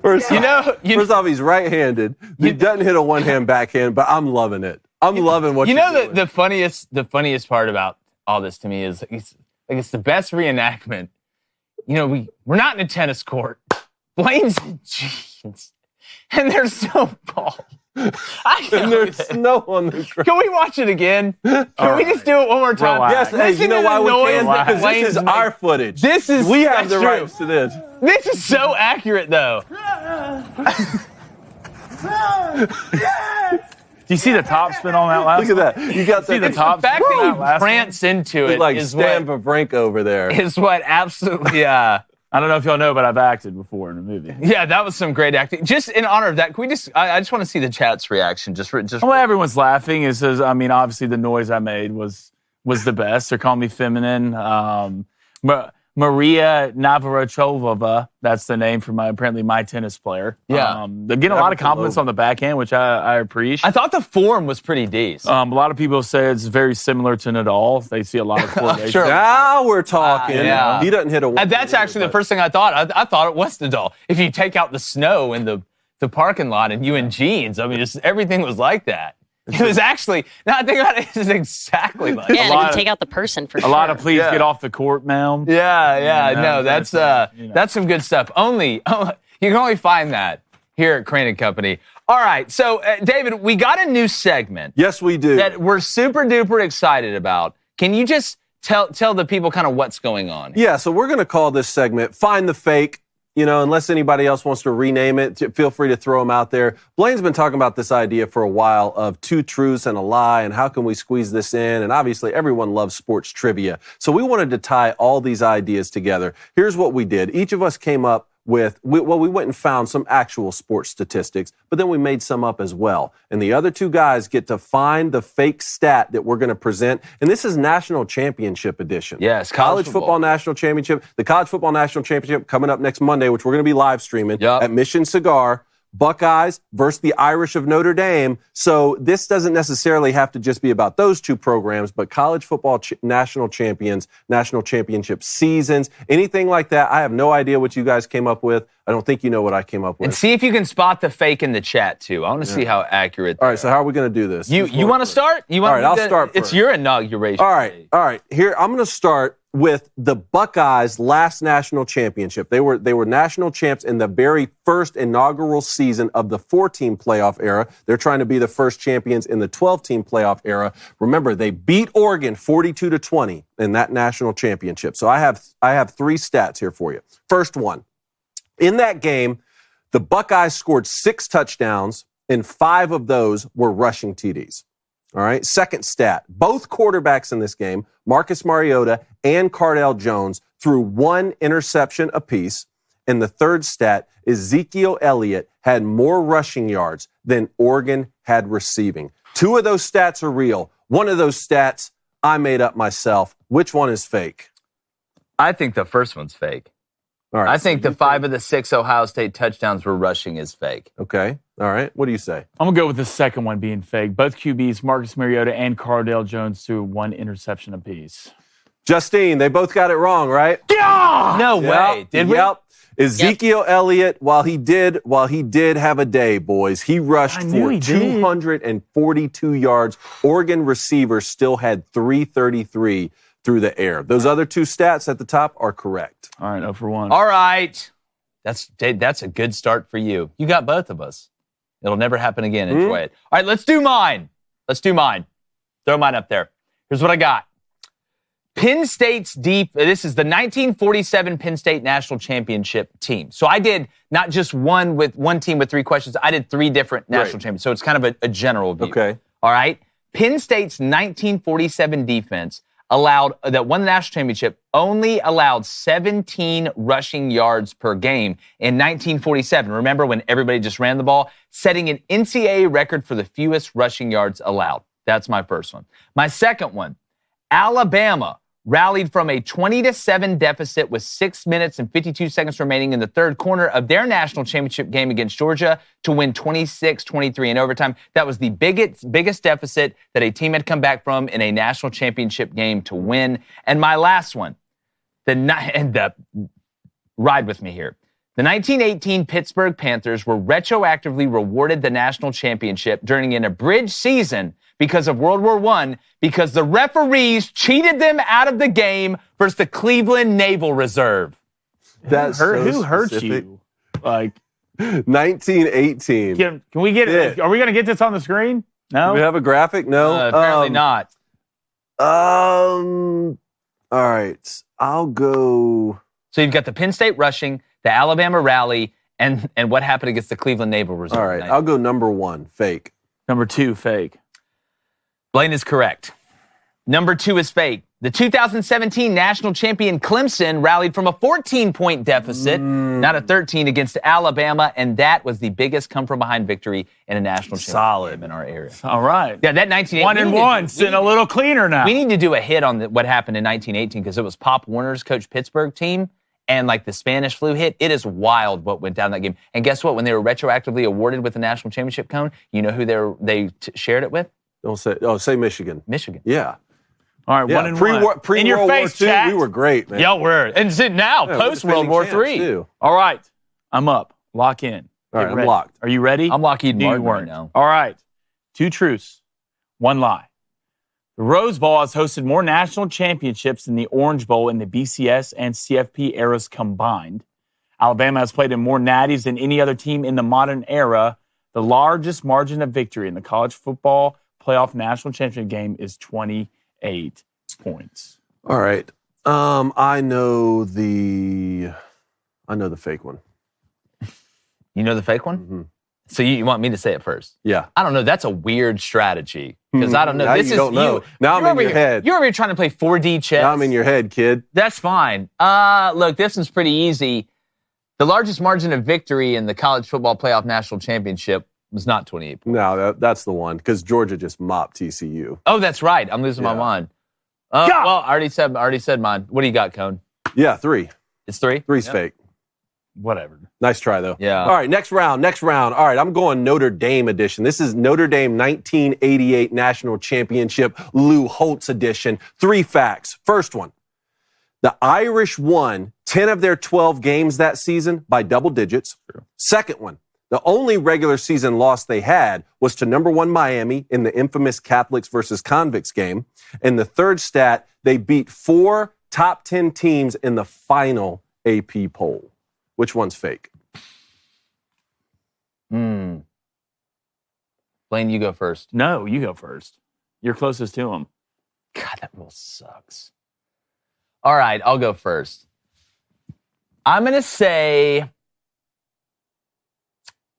First off, he's right-handed. He doesn't hit a one-hand backhand, but I'm loving it. I'm loving what you're doing. The funniest part about all this to me is it's the best reenactment. We're not in a tennis court. Blaine's in jeans, and they're so bald. And there's snow on the ground. Can we watch it again? Can we just do it one more time? Yes, hey, you know why we can? Because this is our footage. We have the rights to this. This is so accurate, though. Do you see the top spin on that last Look at that. You got the top spin. The fact that you prance into it like Stan Wawrinka over there. Is what absolutely, I don't know if y'all know, but I've acted before in a movie. Yeah, that was some great acting. Just in honor of that, can we just? I just want to see the chat's reaction. Well, everyone's laughing. It says, obviously the noise I made was the best. They're calling me feminine. Maria Navratilova, that's the name for my tennis player. Yeah. They're getting a lot of compliments on the backhand, which I appreciate. I thought the form was pretty decent. A lot of people say it's very similar to Nadal. They see a lot of correlation. Sure. Now we're talking. Yeah. He doesn't hit a one. And that's actually the first thing I thought. I thought it was Nadal. If you take out the snow in the parking lot and you in jeans, everything was like that. It was actually, now I think about it, it's exactly like that. Yeah, and take out the person for sure. A lot of please get off the court, ma'am. Yeah. That's some good stuff. You can only find that here at Crain & Company. All right, so David, we got a new segment. Yes, we do. That we're super duper excited about. Can you just tell the people kind of what's going on here? Yeah, so we're going to call this segment Find the Fake. Unless anybody else wants to rename it, feel free to throw them out there. Blaine's been talking about this idea for a while of two truths and a lie, and how can we squeeze this in? And obviously, everyone loves sports trivia. So we wanted to tie all these ideas together. Here's what we did. Each of us came up with, we went and found some actual sports statistics, but then we made some up as well. And the other two guys get to find the fake stat that we're going to present. And this is National Championship edition. Yes, College Football National Championship. The College Football National Championship coming up next Monday, which we're going to be live streaming at Mission Cigar. Buckeyes versus the Irish of Notre Dame. So this doesn't necessarily have to just be about those two programs, but college football national champions, national championship seasons, anything like that. I have no idea what you guys came up with. I don't think you know what I came up with. And see if you can spot the fake in the chat, too. I want to see how accurate. All right, so how are we going to do this? You want to start? All right, I'll start first. It's your inauguration. All right. Here, I'm going to start with the Buckeyes' last national championship. They were national champs in the very first inaugural season of the 4-team playoff era. They're trying to be the first champions in the 12-team playoff era. Remember, they beat Oregon 42-20 in that national championship. So I have 3 stats here for you. First one, in that game, the Buckeyes scored 6 touchdowns, and 5 of those were rushing TDs. All right. Second stat, both quarterbacks in this game, Marcus Mariota and Cardale Jones, threw 1 interception apiece. And the third stat, Ezekiel Elliott had more rushing yards than Oregon had receiving. 2 of those stats are real. 1 of those stats I made up myself. Which one is fake? I think the first one's fake. All right. I think the 5 of the 6 Ohio State touchdowns were rushing is fake. Okay. All right. What do you say? I'm going to go with the second one being fake. Both QBs, Marcus Mariota and Cardale Jones, threw 1 interception apiece. Justine, they both got it wrong, right? Yeah! No way. Did we? Yep. Ezekiel Elliott, while he did have a day, boys, he rushed for 242 yards. Oregon receivers still had 333 through the air. Those other 2 stats at the top are correct. All right, 0 for 1. All right. That's a good start for you. You got both of us. It'll never happen again. Enjoy it. All right, let's do mine. Throw mine up there. Here's what I got. Penn State's this is the 1947 Penn State National Championship team. So I did not just one team with 3 questions. I did 3 different national champions. So it's kind of a general view. Okay. All right. Penn State's 1947 defense won the national championship, only allowed 17 rushing yards per game in 1947. Remember when everybody just ran the ball? Setting an NCAA record for the fewest rushing yards allowed. That's my first one. My second one, Alabama rallied from a 20-7 deficit with 6 minutes and 52 seconds remaining in the third quarter of their national championship game against Georgia to win 26-23 in overtime. That was the biggest deficit that a team had come back from in a national championship game to win. And my last one, ride with me here. The 1918 Pittsburgh Panthers were retroactively rewarded the national championship during an abridged season because of World War I, because the referees cheated them out of the game versus the Cleveland Naval Reserve. That's Who hurt you? Like 1918. Can we get it? Are we going to get this on the screen? No. Do we have a graphic? No. Apparently not. All right. I'll go. So you've got the Penn State rushing, the Alabama rally, and what happened against the Cleveland Naval Reserve. All right. I'll go number 1, fake. Number 2, fake. Blaine is correct. Number 2 is fake. The 2017 national champion Clemson rallied from a 14-point deficit, not a 13, against Alabama, and that was the biggest come-from-behind victory in a national championship in our area. All right. Yeah, that 1918. 1-1, sitting a little cleaner now. We need to do a hit on what happened in 1918 because it was Pop Warner's coach Pittsburgh team, and like the Spanish flu hit. It is wild what went down in that game. And guess what? When they were retroactively awarded with the national championship cone, you know who they shared it with? Say Michigan. Michigan. Yeah. All right, 1-1. Pre-World War II, chat. we were great, man. Yeah, we're. And now, post-World War III. All right, I'm up. Lock in. All right, I'm locked. Are you ready? I'm Lockheed Martin right now. All right. 2 truths, 1 lie. The Rose Bowl has hosted more national championships than the Orange Bowl in the BCS and CFP eras combined. Alabama has played in more natties than any other team in the modern era. The largest margin of victory in the college football playoff national championship game is 28 points. All right. I know the fake one. You know the fake one? Mm-hmm. So you want me to say it first? Yeah. I don't know. That's a weird strategy because I don't know. Now this you don't know. Now I'm in your head. You're over here trying to play 4D chess. Now I'm in your head, kid. That's fine. Look, this one's pretty easy. The largest margin of victory in the college football playoff national championship was not 28 points. No, that's the one because Georgia just mopped TCU. Oh, that's right. I'm losing my mind. Well, I already said mine. What do you got, Cone? Yeah, 3. It's 3? 3's fake. Whatever. Nice try, though. Yeah. All right, next round. All right, I'm going Notre Dame edition. This is Notre Dame 1988 National Championship, Lou Holtz edition. 3 facts. First one, the Irish won 10 of their 12 games that season by double digits. True. Second one, the only regular season loss they had was to number 1 Miami in the infamous Catholics versus Convicts game. And the third stat, they beat 4 top 10 teams in the final AP poll. Which one's fake? Blaine, you go first. No, you go first. You're closest to him. God, that rule sucks. All right, I'll go first. I'm going to say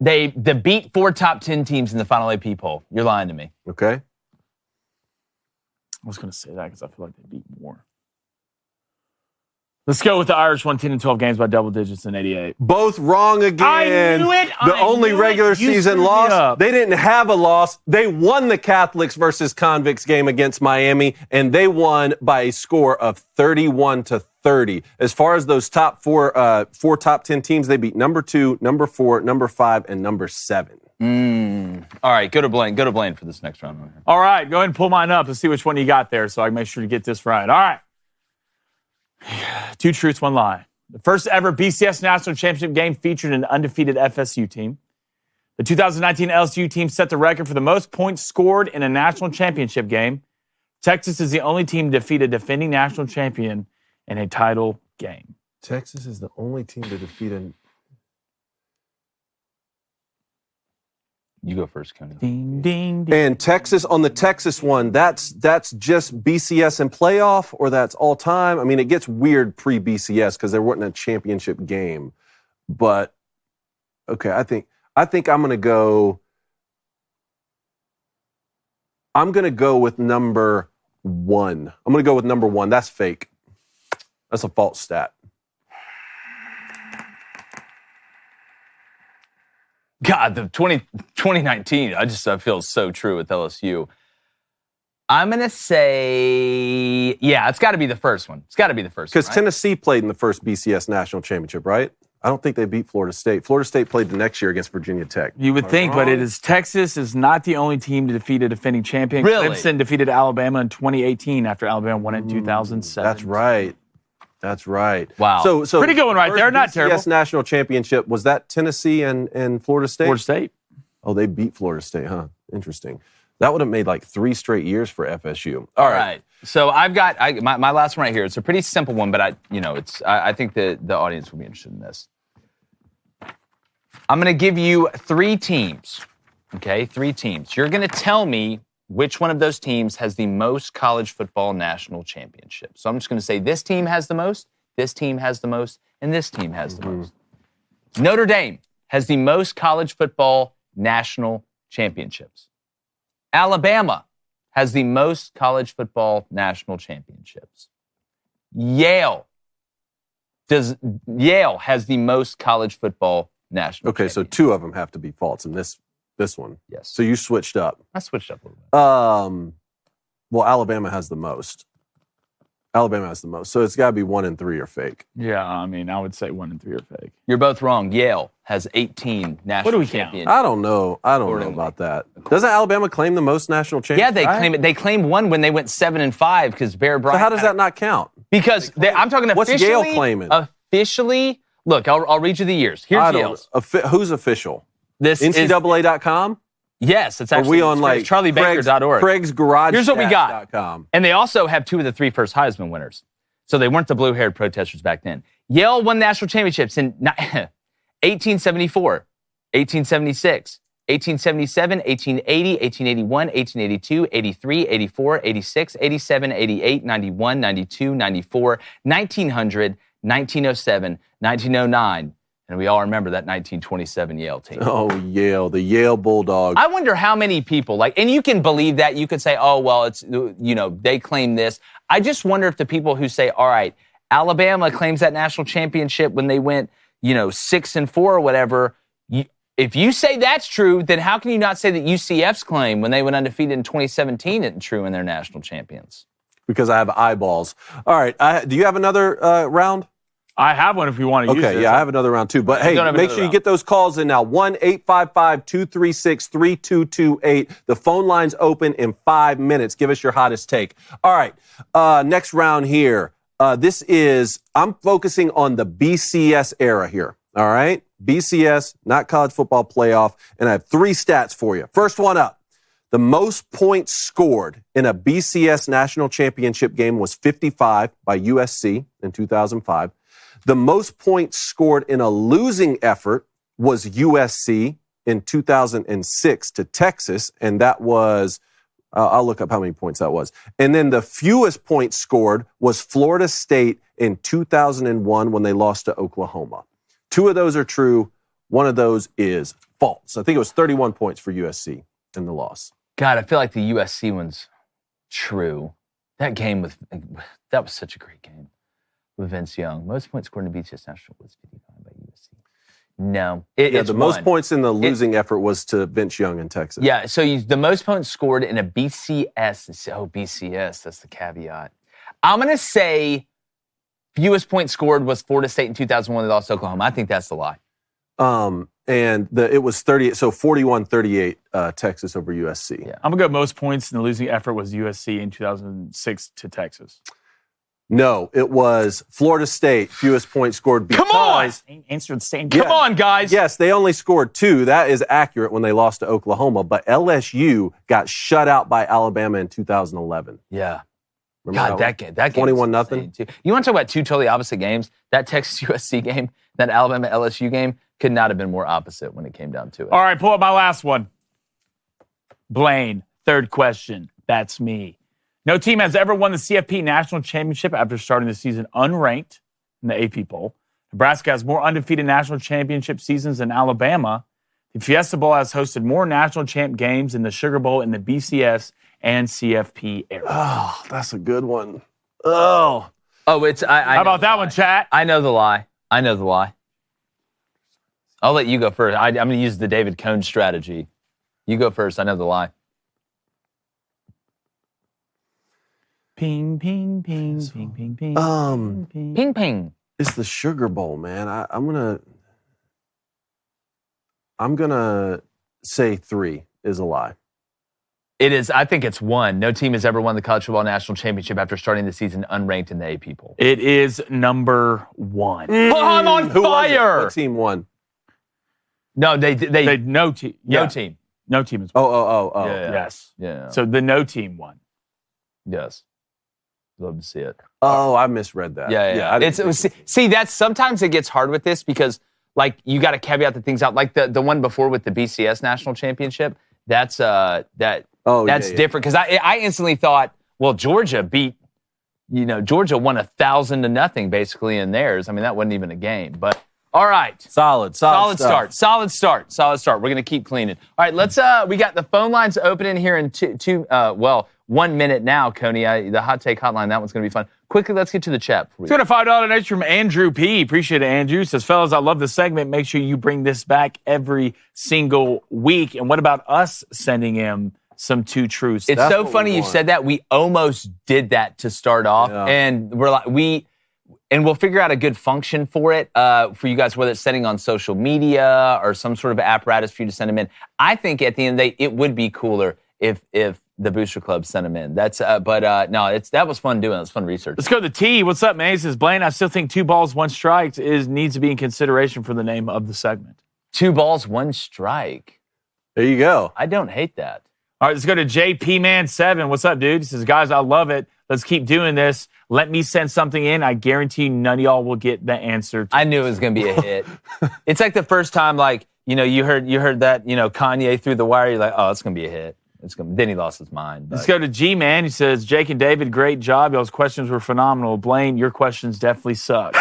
they beat 4 top 10 teams in the final AP poll. You're lying to me. Okay. I was going to say that because I feel like they beat more. Let's go with the Irish won 10 and 12 games by double digits in 88. Both wrong again. I knew it. The only regular season loss, they didn't have a loss. They won the Catholics versus Convicts game against Miami, and they won by a score of 31-30. As far as those top 4 top 10 teams, they beat number 2, number 4, number 5, and number 7. All right, go to Blaine. Go to Blaine for this next round. All right, go ahead and pull mine up. Let's see which one you got there so I can make sure to get this right. All right. 2 truths, 1 lie. The first ever BCS National Championship game featured an undefeated FSU team. The 2019 LSU team set the record for the most points scored in a national championship game. Texas is the only team to defeat a defending national champion in a title game. Texas is the only team to defeat a... You go first, Coney. Ding, ding, ding. And Texas, on the Texas one, that's just BCS and playoff, or that's all time? I mean, it gets weird pre-BCS because there wasn't a championship game. But, okay, I think I'm going to go... I'm going to go with number 1. I'm going to go with number 1. That's fake. That's a false stat. God, the 2019, I feel so true with LSU. I'm going to say, yeah, it's got to be the first one. It's got to be the first one. Because Tennessee played in the first BCS national championship, right? I don't think they beat Florida State. Florida State played the next year against Virginia Tech. You would think, but it is Texas is not the only team to defeat a defending champion. Really? Clemson defeated Alabama in 2018 after Alabama won in 2007. That's right. That's right. Wow. So Pretty good one right there. Not terrible. BCS national championship, was that Tennessee and Florida State? Florida State. Oh, they beat Florida State, huh? Interesting. That would have made like 3 straight years for FSU. All right. So I've got my last one right here. It's a pretty simple one, but I think the audience will be interested in this. I'm going to give you 3 teams. Okay, 3 teams. You're going to tell me which one of those teams has the most college football national championships. So I'm just going to say this team has the most, this team has the most, and this team has the most. Notre Dame has the most college football national championships. Alabama has the most college football national championships. Yale has the most college football national championships. So 2 of them have to be false in this one. Yes. So you switched up. I switched up a little bit. Well, Alabama has the most. So it's got to be 1 and 3 are fake. Yeah, I mean, I would say 1 and 3 are fake. You're both wrong. Yale has 18 national championships. I don't know about that. Doesn't Alabama claim the most national championships? Yeah, they claim it. They claim one when they went 7-5 because Bear Bryant. So how does that not count? Because I'm talking officially. What's Yale claiming? Officially, look, I'll read you the years. Here's Yale's. Who's official? This NCAA.com? Yes, it's actually. Are we on like CharlieBaker.org. Craig's Garage? Here's what we got. And they also have 2 of the 3 first Heisman winners. So they weren't the blue-haired protesters back then. Yale won national championships in 1874, 1876, 1877, 1880, 1881, 1882, 83, 84, 86, 87, 88, 91, 92, 94, 1900, 1907, 1909. And we all remember that 1927 Yale team. Oh, Yale, the Yale Bulldogs. I wonder how many people, and you can believe that. You could say, oh, well, it's, they claim this. I just wonder if the people who say, all right, Alabama claims that national championship when they went, 6-4 or whatever. If you say that's true, then how can you not say that UCF's claim when they went undefeated in 2017 isn't true and they're national champions? Because I have eyeballs. All right. Do you have another round? I have one if you want to use it. Okay, yeah, I have another round too. But hey, make sure you get those calls in now. 1-855-236-3228. The phone line's open in 5 minutes. Give us your hottest take. All right, next round here. I'm focusing on the BCS era here. All right? BCS, not college football playoff. And I have 3 stats for you. First one up. The most points scored in a BCS national championship game was 55 by USC in 2005. The most points scored in a losing effort was USC in 2006 to Texas, and that was, I'll look up how many points that was. And then the fewest points scored was Florida State in 2001 when they lost to Oklahoma. 2 of those are true. 1 of those is false. I think it was 31 points for USC in the loss. God, I feel like the USC one's true. That was such a great game. With Vince Young. Most points scored in a BCS national was 55 by USC. No. The most points in the losing effort was to Vince Young in Texas. Yeah, so the most points scored in a BCS. Oh, BCS, that's the caveat. I'm going to say fewest points scored was Florida State in 2001. They lost to Oklahoma. I think that's the lie. It was 38, so 41-38 Texas over USC. Yeah. I'm going to go most points in the losing effort was USC in 2006 to Texas. No, it was Florida State, fewest points scored because... Come on! Answered the same. Come on, guys! Yes, they only scored 2. That is accurate when they lost to Oklahoma, but LSU got shut out by Alabama in 2011. Yeah. Remember that game 21-0. You want to talk about 2 totally opposite games? That Texas USC game, that Alabama LSU game could not have been more opposite when it came down to it. All right, pull up my last one. Blaine, 3rd question. That's me. No team has ever won the CFP National Championship after starting the season unranked in the AP poll. Nebraska has more undefeated national championship seasons than Alabama. The Fiesta Bowl has hosted more national champ games than the Sugar Bowl in the BCS and CFP era. Oh, that's a good one. Oh. How about that one, chat? I know the lie. I'll let you go first. I'm going to use the David Cohn strategy. You go first. I know the lie. Ping, ping, ping, ping, ping, ping. Ping, ping. It's the Sugar Bowl, man. I'm gonna say 3 is a lie. It is. I think it's one. No team has ever won the college football national championship after starting the season unranked in the AP poll. It is number 1. I'm on fire. What team won? No, they no team. no team. No team is. Oh. Yeah. Yes. Yeah. So the no team won. Yes. Love to see it. Oh, I misread that. Yeah. See, that's sometimes it gets hard with this because like you got to caveat the things out. Like the one before with the BCS national championship. That's different because I instantly thought, well, Georgia beat, Georgia won 1,000-0 basically in theirs. I mean, that wasn't even a game, but all right. Solid start. Solid start. We're going to keep cleaning. All right, we got the phone lines open in here in 1 minute now, Coney. The hot take hotline, that one's going to be fun. Quickly, let's get to the chat. Let's go to $5 donation from Andrew P. Appreciate it, Andrew. Says, fellas, I love the segment. Make sure you bring this back every single week. And what about us sending him some two truths? It's so funny you said that. We almost did that to start off. Yeah. And we'll figure out a good function for it, for you guys, whether it's sending on social media or some sort of apparatus for you to send them in. I think at the end of the day, it would be cooler if the Booster Club sent them in. That was fun doing. It was fun research. Let's go to T. What's up, man? He says, Blaine, I still think 2 balls, 1 strike needs to be in consideration for the name of the segment. 2 balls, 1 strike. There you go. I don't hate that. All right, let's go to JP Man 7. What's up, dude? He says, guys, I love it. Let's keep doing this. Let me send something in. I guarantee none of y'all will get the answer. I knew it was going to be a hit. It's like the first time, you heard that, Kanye through the wire. You're like, oh, it's going to be a hit. Then he lost his mind. But. Let's go to G-Man. He says, Jake and David, great job. Y'all's questions were phenomenal. Blaine, your questions definitely suck.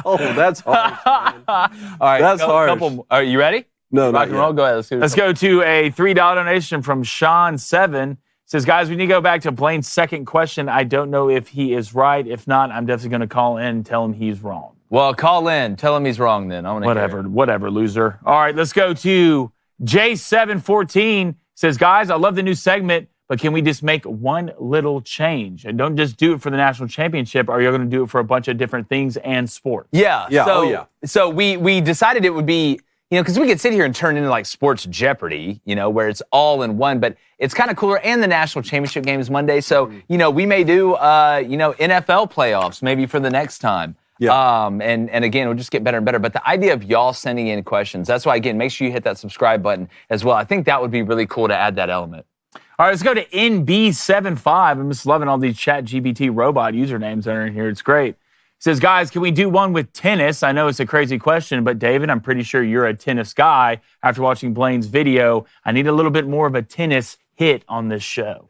Oh, that's harsh, man. All right, that's harsh. Are you ready? No, Rock and roll. Go ahead. Let's go to a $3 donation from Sean 7. Says, guys, we need to go back to Blaine's second question. I don't know if he is right. If not, I'm definitely going to call in and tell him he's wrong. Well, call in. Tell him he's wrong then. Whatever, loser. All right, let's go to J714. Says, guys, I love the new segment, but can we just make one little change? And don't just do it for the national championship. Are you going to do it for a bunch of different things and sports? Yeah. So we decided it would be, because we could sit here and turn into like Sports Jeopardy, where it's all in one, but it's kind of cooler. And the national championship game is Monday. So, we may do, NFL playoffs maybe for the next time. Yeah. And again, it'll just get better and better. But the idea of y'all sending in questions, that's why, again, make sure you hit that subscribe button as well. I think that would be really cool to add that element. All right, let's go to NB75. I'm just loving all these ChatGPT robot usernames that are in here. It's great. It says, guys, can we do one with tennis? I know it's a crazy question, but David, I'm pretty sure you're a tennis guy. After watching Blaine's video, I need a little bit more of a tennis hit on this show.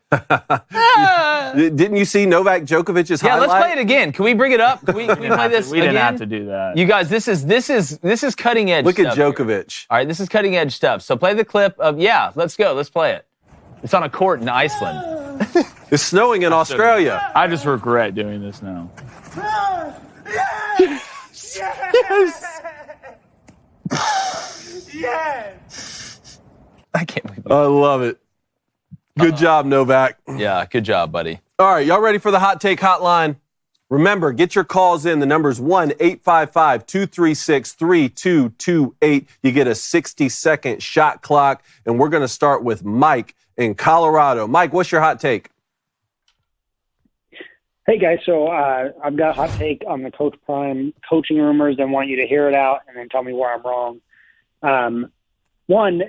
Didn't you see Novak Djokovic's highlight? Yeah, let's play it again. Can we bring it up? Can we play this We again? didn't have to do that. You guys, this is cutting edge Look stuff. at Djokovic. Here. All right, this is cutting edge stuff. So play the clip of, let's go. Let's play it. It's on a court in Iceland. It's snowing in Australia. I just regret doing this now. Yes. I can't believe it. I love it. Good job, Novak. Yeah, good job, buddy. All right, y'all ready for the hot take hotline? Remember, get your calls in. The number's 1-855-236-3228. You get a 60-second shot clock, and we're going to start with Mike in Colorado. Mike, what's your hot take? Hey, guys. So I've got a hot take on the Coach Prime coaching rumors. I want you to hear it out and then tell me where I'm wrong. One,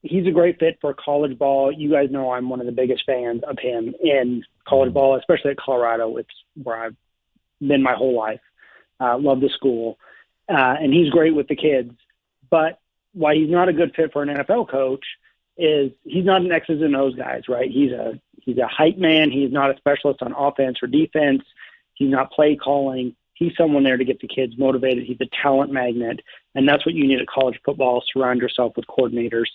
he's a great fit for college ball. You guys know I'm one of the biggest fans of him in college ball, especially at Colorado. It's where I've been my whole life. Love the school. And he's great with the kids. But why he's not a good fit for an NFL coach is he's not an X's and O's guy, right? He's a hype man. He's not a specialist on offense or defense. He's not play calling. He's someone there to get the kids motivated. He's a talent magnet. And that's what you need at college football. Surround yourself with coordinators.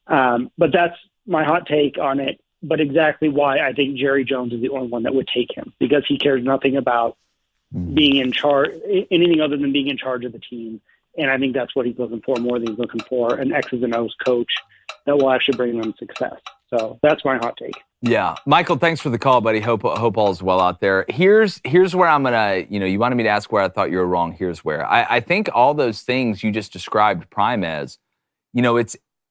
But that's my hot take on it. But exactly why I think Jerry Jones is the only one that would take him, because he cares nothing about being in charge, anything other than being in charge of the team. And I think that's what he's looking for more than he's looking for an X's and O's coach that will actually bring them success. So that's my hot take. Yeah. Michael, thanks for the call, buddy. Hope all is well out there. Here's where I'm going to, you wanted me to ask where I thought you were wrong. Here's where. I think all those things you just described Prime as,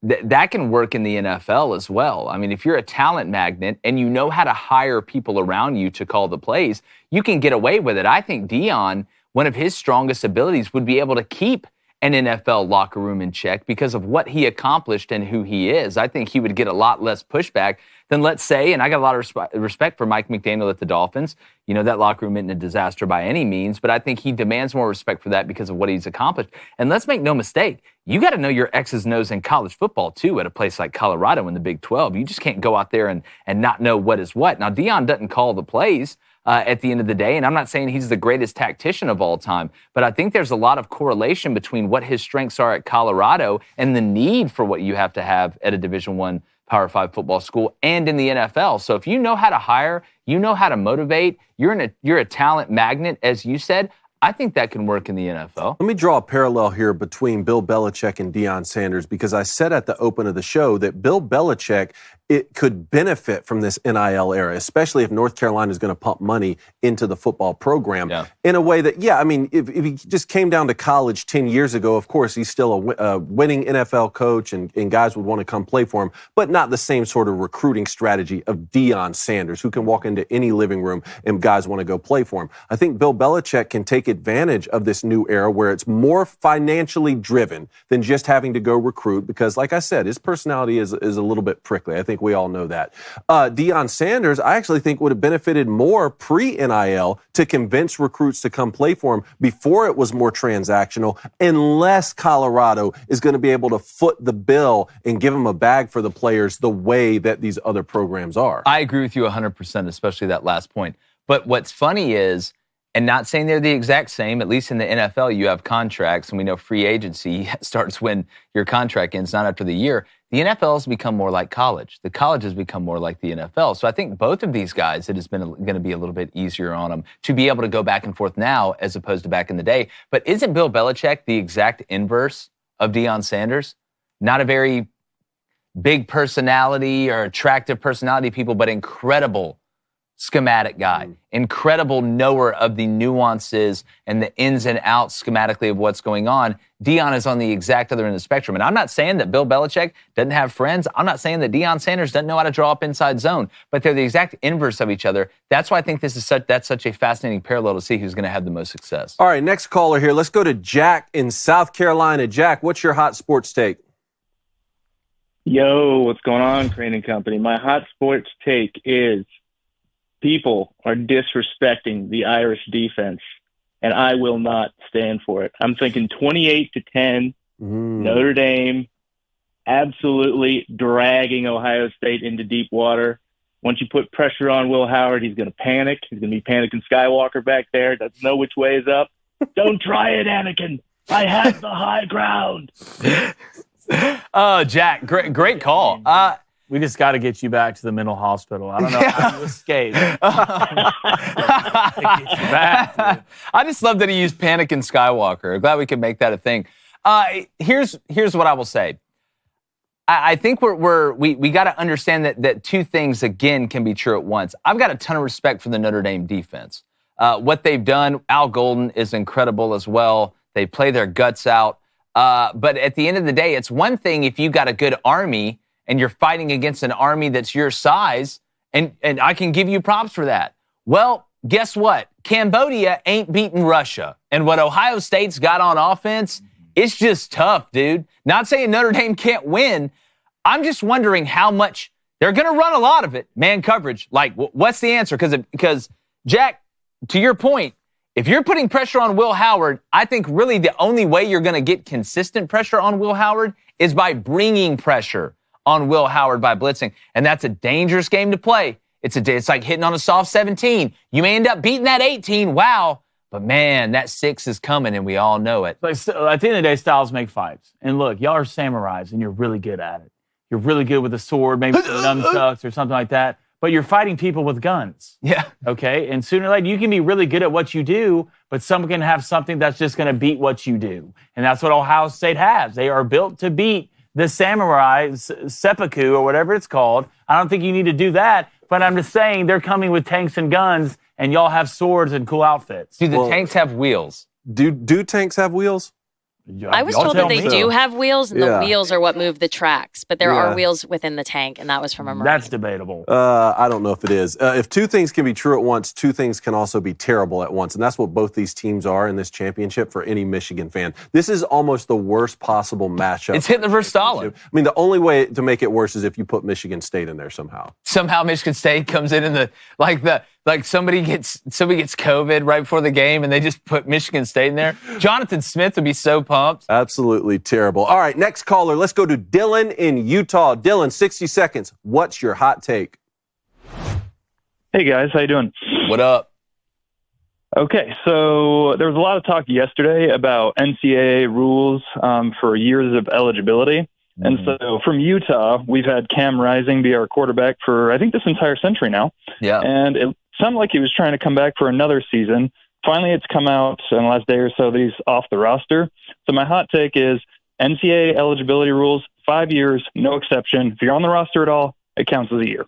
that can work in the NFL as well. I mean, if you're a talent magnet and you know how to hire people around you to call the plays, you can get away with it. I think Deion, one of his strongest abilities would be able to keep an NFL locker room in check because of what he accomplished and who he is. I think he would get a lot less pushback than, let's say, and I got a lot of respect for Mike McDaniel at the Dolphins. You know, that locker room isn't a disaster by any means, but I think he demands more respect for that because of what he's accomplished. And let's make no mistake, you got to know your X's and O's in college football, too, at a place like Colorado in the Big 12. You just can't go out there and not know what is what. Now, Deion doesn't call the plays at the end of the day, and I'm not saying he's the greatest tactician of all time, but I think there's a lot of correlation between what his strengths are at Colorado and the need for what you have to have at a Division I Power 5 football school and in the NFL. So if you know how to hire, you know how to motivate, you're a talent magnet, as you said, I think that can work in the NFL. Let me draw a parallel here between Bill Belichick and Deion Sanders, because I said at the open of the show that Bill Belichick, it could benefit from this NIL era, especially if North Carolina is going to pump money into the football program in a way that, I mean, if he just came down to college 10 years ago, of course, he's still a winning NFL coach and guys would want to come play for him, but not the same sort of recruiting strategy of Deion Sanders, who can walk into any living room and guys want to go play for him. I think Bill Belichick can take advantage of this new era where it's more financially driven than just having to go recruit because, like I said, his personality is a little bit prickly. I think we all know that. Deion Sanders, I actually think would have benefited more pre-NIL to convince recruits to come play for him before it was more transactional, unless Colorado is going to be able to foot the bill and give him a bag for the players the way that these other programs are. I agree with you 100%, especially that last point. But what's funny is, and not saying they're the exact same, at least in the NFL, you have contracts, and we know free agency starts when your contract ends, not after the year. The NFL has become more like college. The college has become more like the NFL. So I think both of these guys, it has been going to be a little bit easier on them to be able to go back and forth now as opposed to back in the day. But isn't Bill Belichick the exact inverse of Deion Sanders? Not a very big personality or attractive personality people, but incredible schematic guy, incredible knower of the nuances and the ins and outs schematically of what's going on. Deion is on the exact other end of the spectrum. And I'm not saying that Bill Belichick doesn't have friends. I'm not saying that Deion Sanders doesn't know how to draw up inside zone, but they're the exact inverse of each other. That's why I think that's such a fascinating parallel to see who's going to have the most success. All right, next caller here. Let's go to Jack in South Carolina. Jack, what's your hot sports take? Yo, what's going on, Crain and Company? My hot sports take is people are disrespecting the Irish defense, and I will not stand for it. I'm thinking 28-10, Notre Dame absolutely dragging Ohio State into deep water. Once you put pressure on Will Howard, he's going to panic. He's going to be panicking Skywalker back there. Doesn't know which way is up. Don't try it, Anakin. I have the high ground. Oh, Jack, great call. We just got to get you back to the mental hospital. I don't know how you escape. I just love that he used Panic and Skywalker. I'm glad we could make that a thing. Here's what I will say. I think we got to understand that two things, again, can be true at once. I've got a ton of respect for the Notre Dame defense. What they've done, Al Golden is incredible as well. They play their guts out. But at the end of the day, it's one thing if you got a good army and you're fighting against an army that's your size, and I can give you props for that. Well, guess what? Cambodia ain't beating Russia. And what Ohio State's got on offense, it's just tough, dude. Not saying Notre Dame can't win. I'm just wondering how much they're going to run a lot of it, man coverage. Like, what's the answer? Because, Jack, to your point, if you're putting pressure on Will Howard, I think really the only way you're going to get consistent pressure on Will Howard is by bringing pressure on Will Howard by blitzing. And that's a dangerous game to play. It's like hitting on a soft 17. You may end up beating that 18. Wow. But, man, that 6 is coming, and we all know it. But at the end of the day, styles make fights. And, look, y'all are samurais, and you're really good at it. You're really good with a sword, maybe some nunchucks or something like that. But you're fighting people with guns. Yeah. Okay? And sooner or later, you can be really good at what you do, but someone can have something that's just going to beat what you do. And that's what Ohio State has. They are built to beat the samurai, seppuku, or whatever it's called. I don't think you need to do that, but I'm just saying they're coming with tanks and guns, and y'all have swords and cool outfits. Do the tanks have wheels? Do tanks have wheels? I was told that they do have wheels, and the wheels are what move the tracks. But there are wheels within the tank, and that was from a Marine. That's debatable. I don't know if it is. If two things can be true at once, two things can also be terrible at once. And that's what both these teams are in this championship for any Michigan fan. This is almost the worst possible matchup. It's Hitler versus Stalin. I mean, the only way to make it worse is if you put Michigan State in there somehow. Somehow Michigan State comes in like somebody gets COVID right before the game, and they just put Michigan State in there. Jonathan Smith would be so pumped. Absolutely terrible. All right, next caller. Let's go to Dylan in Utah. Dylan, 60 seconds. What's your hot take? Hey, guys. How you doing? What up? Okay, so there was a lot of talk yesterday about NCAA rules for years of eligibility. And so from Utah, we've had Cam Rising be our quarterback for, I think, this entire century now. Yeah. And it sounded like he was trying to come back for another season. Finally, it's come out in the last day or so that he's off the roster. So my hot take is NCAA eligibility rules, 5 years, no exception. If you're on the roster at all, it counts as a year.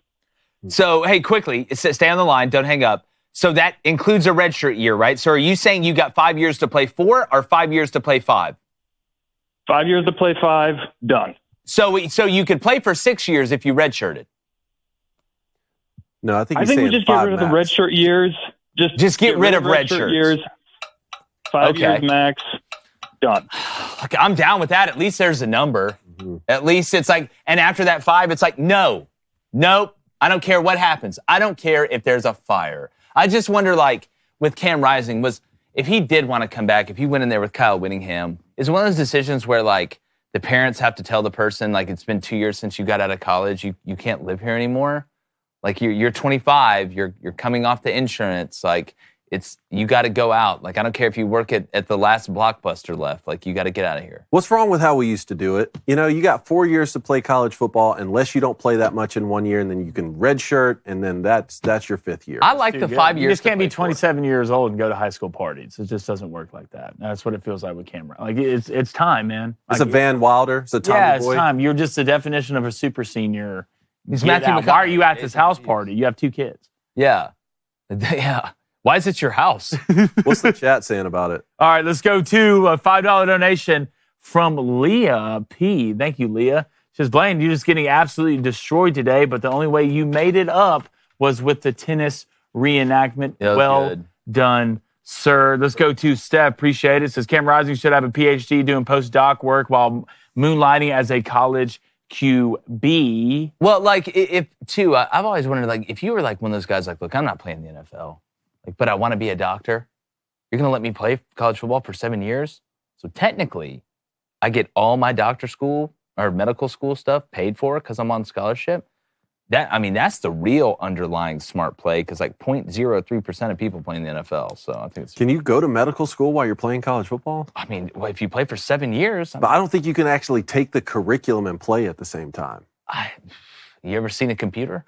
So, hey, quickly, stay on the line. Don't hang up. So that includes a redshirt year, right? So are you saying you got 5 years to play 4 or 5 years to play 5? 5 years to play 5, done. So you could play for 6 years if you redshirted. No, I think we just get rid of the redshirt years. Just get rid of redshirt years. 5 years max. Done. Look, I'm down with that. At least there's a number. Mm-hmm. At least it's like, and after that 5, it's like, nope. I don't care what happens. I don't care if there's a fire. I just wonder, like, with Cam Rising, if he did want to come back, if he went in there with Kyle Whittingham, is one of those decisions where, like, the parents have to tell the person, like, it's been 2 years since you got out of college, you can't live here anymore. Like, you're 25, you're coming off the insurance, like, you got to go out. Like, I don't care if you work at the last Blockbuster left. Like, you got to get out of here. What's wrong with how we used to do it? You know, you got 4 years to play college football unless you don't play that much in 1 year, and then you can redshirt, and then that's your 5th year. I like the 5 years. You just can't be 27 years old and go to high school parties. It just doesn't work like that. That's what it feels like with Cameron. Like, it's time, man. It's a Van Wilder. It's a Tommy Boy. It's time. You're just the definition of a super senior. He's Matthew McConaughey. Why are you at this house party? You have 2 kids. Yeah. Yeah. Why is it your house? What's the chat saying about it? All right, let's go to a $5 donation from Leah P. Thank you, Leah. She says, Blaine, you're just getting absolutely destroyed today, but the only way you made it up was with the tennis reenactment. Well done, sir. Let's go to Steph. Appreciate it. Says, Cam Rising should have a PhD doing postdoc work while moonlighting as a college QB. Well, like, I've always wondered, like, if you were like one of those guys, like, look, I'm not playing the NFL. Like, but I want to be a doctor. You're going to let me play college football for 7 years? So technically, I get all my doctor school or medical school stuff paid for because I'm on scholarship. That's the real underlying smart play because like 0.03% of people play in the NFL. So I think Can you go to medical school while you're playing college football? I mean, if you play for 7 years. But I don't think you can actually take the curriculum and play at the same time. You ever seen a computer?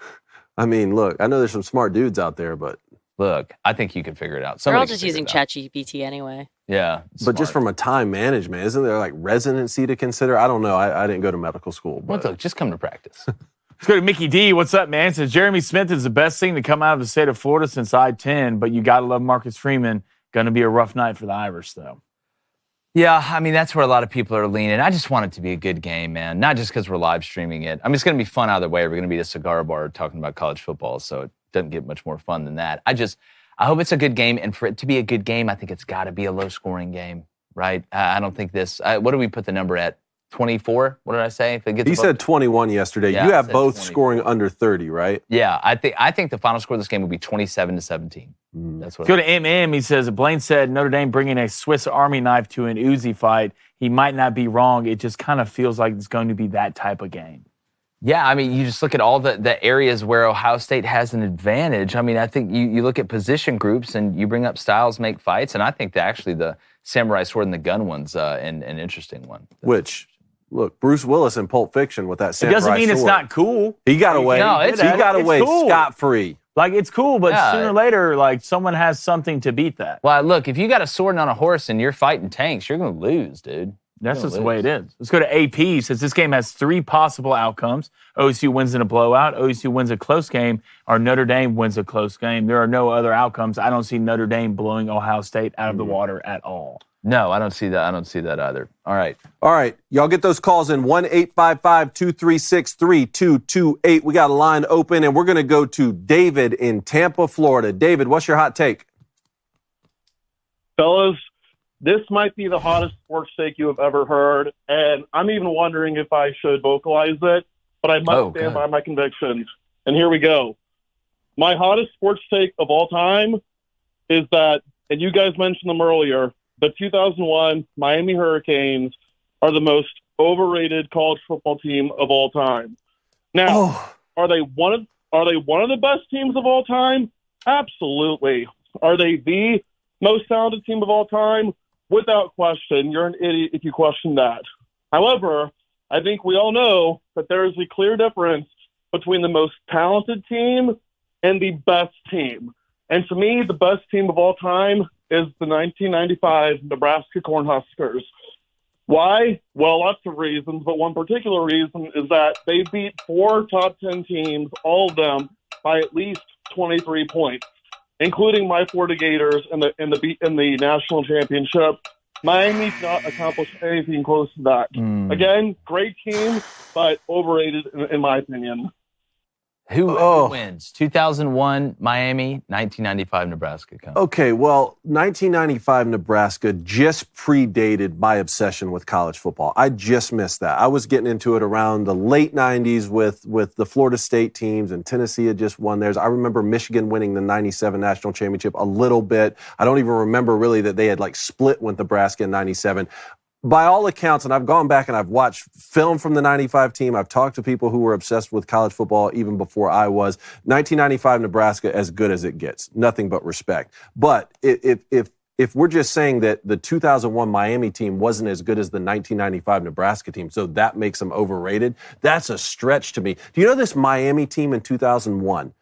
I mean, look, I know there's some smart dudes out there, but... Look, I think you can figure it out. They're all just using ChatGPT anyway. Yeah. But just from a time management, isn't there like residency to consider? I don't know. I didn't go to medical school. But... Well, look, just come to practice. Let's go to Mickey D. What's up, man? Says Jeremy Smith is the best thing to come out of the state of Florida since I-10, but you got to love Marcus Freeman. Going to be a rough night for the Irish, though. Yeah, I mean, that's where a lot of people are leaning. I just want it to be a good game, man. Not just because we're live streaming it. I mean, it's going to be fun either way. We're going to be at a cigar bar talking about college football, so it doesn't get much more fun than that. I hope it's a good game, and for it to be a good game, I think it's got to be a low-scoring game, right? I don't think this. What do we put the number at? 24? What did I say? He said 21 yesterday. Yeah, you have both 24. Scoring under 30, right? Yeah, I think the final score of this game will be 27-17. That's what. Go to MM. He says Blaine said Notre Dame bringing a Swiss Army knife to an Uzi fight. He might not be wrong. It just kind of feels like it's going to be that type of game. Yeah, I mean, you just look at all the areas where Ohio State has an advantage. I mean, I think you look at position groups and you bring up styles, make fights, and I think that actually the samurai sword and the gun one's an interesting one. Look, Bruce Willis in Pulp Fiction with that samurai sword. It doesn't mean it's not cool. He got away. No, he got away cool. Scot-free. Like, it's cool, but sooner or later, like, someone has something to beat that. Well, look, if you got a sword on a horse and you're fighting tanks, you're going to lose, dude. That's just the way it is. Let's go to AP. Since this game has 3 possible outcomes, OSU wins in a blowout, OSU wins a close game, or Notre Dame wins a close game. There are no other outcomes. I don't see Notre Dame blowing Ohio State out of the water at all. No, I don't see that. I don't see that either. All right. Y'all get those calls in 1-855-236-3228. We got a line open, and we're going to go to David in Tampa, Florida. David, what's your hot take? Fellas, this might be the hottest sports take you have ever heard, and I'm even wondering if I should vocalize it, but I must stand by my convictions. And here we go. My hottest sports take of all time is that, and you guys mentioned them earlier, the 2001 Miami Hurricanes are the most overrated college football team of all time. Now, are they one of the best teams of all time? Absolutely. Are they the most talented team of all time? Without question. You're an idiot if you question that. However, I think we all know that there is a clear difference between the most talented team and the best team. And to me, the best team of all time is the 1995 Nebraska Cornhuskers. Why? Well, lots of reasons, but one particular reason is that they beat 4 top 10 teams, all of them, by at least 23 points, including my Florida Gators in the national championship. Miami did not accomplish anything close to that. Again, great team, but overrated in my opinion. Who wins? 2001 Miami, 1995 Nebraska. Okay, well, 1995 Nebraska just predated my obsession with college football. I just missed that. I was getting into it around the late 90s with the Florida State teams, and Tennessee had just won theirs. I remember Michigan winning the 97 national championship a little bit. I don't even remember really that they had split with Nebraska in 97. By all accounts, and I've gone back and I've watched film from the 95 team. I've talked to people who were obsessed with college football even before I was. 1995 Nebraska, as good as it gets. Nothing but respect. But if we're just saying that the 2001 Miami team wasn't as good as the 1995 Nebraska team, so that makes them overrated, that's a stretch to me. Do you know this Miami team in 2001?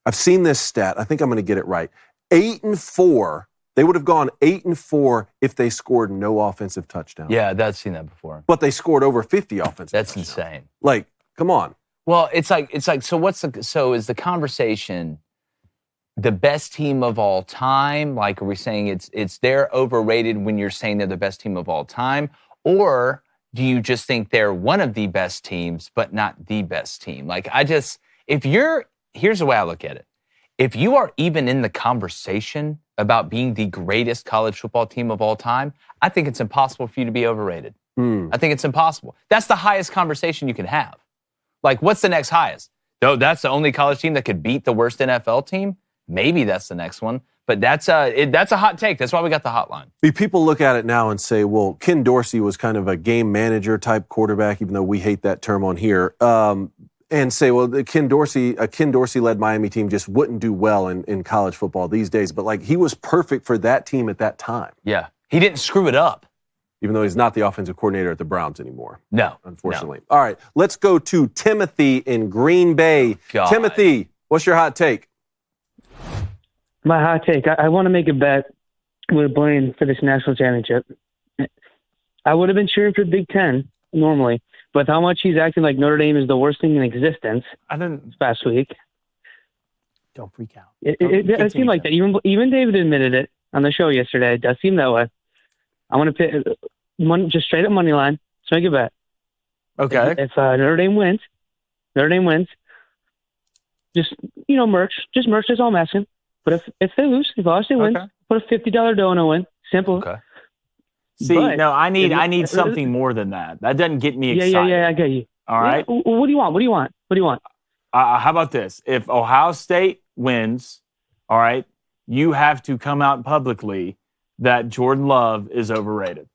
I've seen this stat. I think I'm going to get it right. 8-4. They would have gone 8-4 if they scored no offensive touchdowns. Yeah, I've seen that before. But they scored over 50 offensive That's touchdowns. insane. Come on. Well, it's like so is the conversation the best team of all time? Like, are we saying it's they're overrated when you're saying they're the best team of all time? Or do you just think they're one of the best teams, but not the best team? Here's the way I look at it. If you are even in the conversation about being the greatest college football team of all time, I think it's impossible for you to be overrated. I think it's impossible. That's the highest conversation you can have. What's the next highest? Though that's the only college team that could beat the worst NFL team? Maybe that's the next one. But that's a hot take. That's why we got the hotline. People look at it now and say, well, Ken Dorsey was kind of a game manager type quarterback, even though we hate that term on here. And say, well, a Ken Dorsey-led Miami team just wouldn't do well in college football these days. But, he was perfect for that team at that time. Yeah. He didn't screw it up. Even though he's not the offensive coordinator at the Browns anymore. No. Unfortunately. No. All right, let's go to Timothy in Green Bay. God. Timothy, what's your hot take? My hot take, I want to make a bet with Blaine for this national championship. I would have been cheering for Big Ten normally. But how much he's acting like Notre Dame is the worst thing in existence this past week. Don't freak out. It does seem like that. Even David admitted it on the show yesterday. It does seem that way. I want to pick just straight up money line. Let's make a bet. Okay. If Notre Dame wins, just, merch. Just merch, that's all I'm asking. But if they lose, if Ohio State wins, put a $50 dono in. Simple. Okay. See, I need something more than that. That doesn't get me excited. Yeah, I get you. All right. What do you want? How about this? If Ohio State wins, all right, you have to come out publicly that Jordan Love is overrated.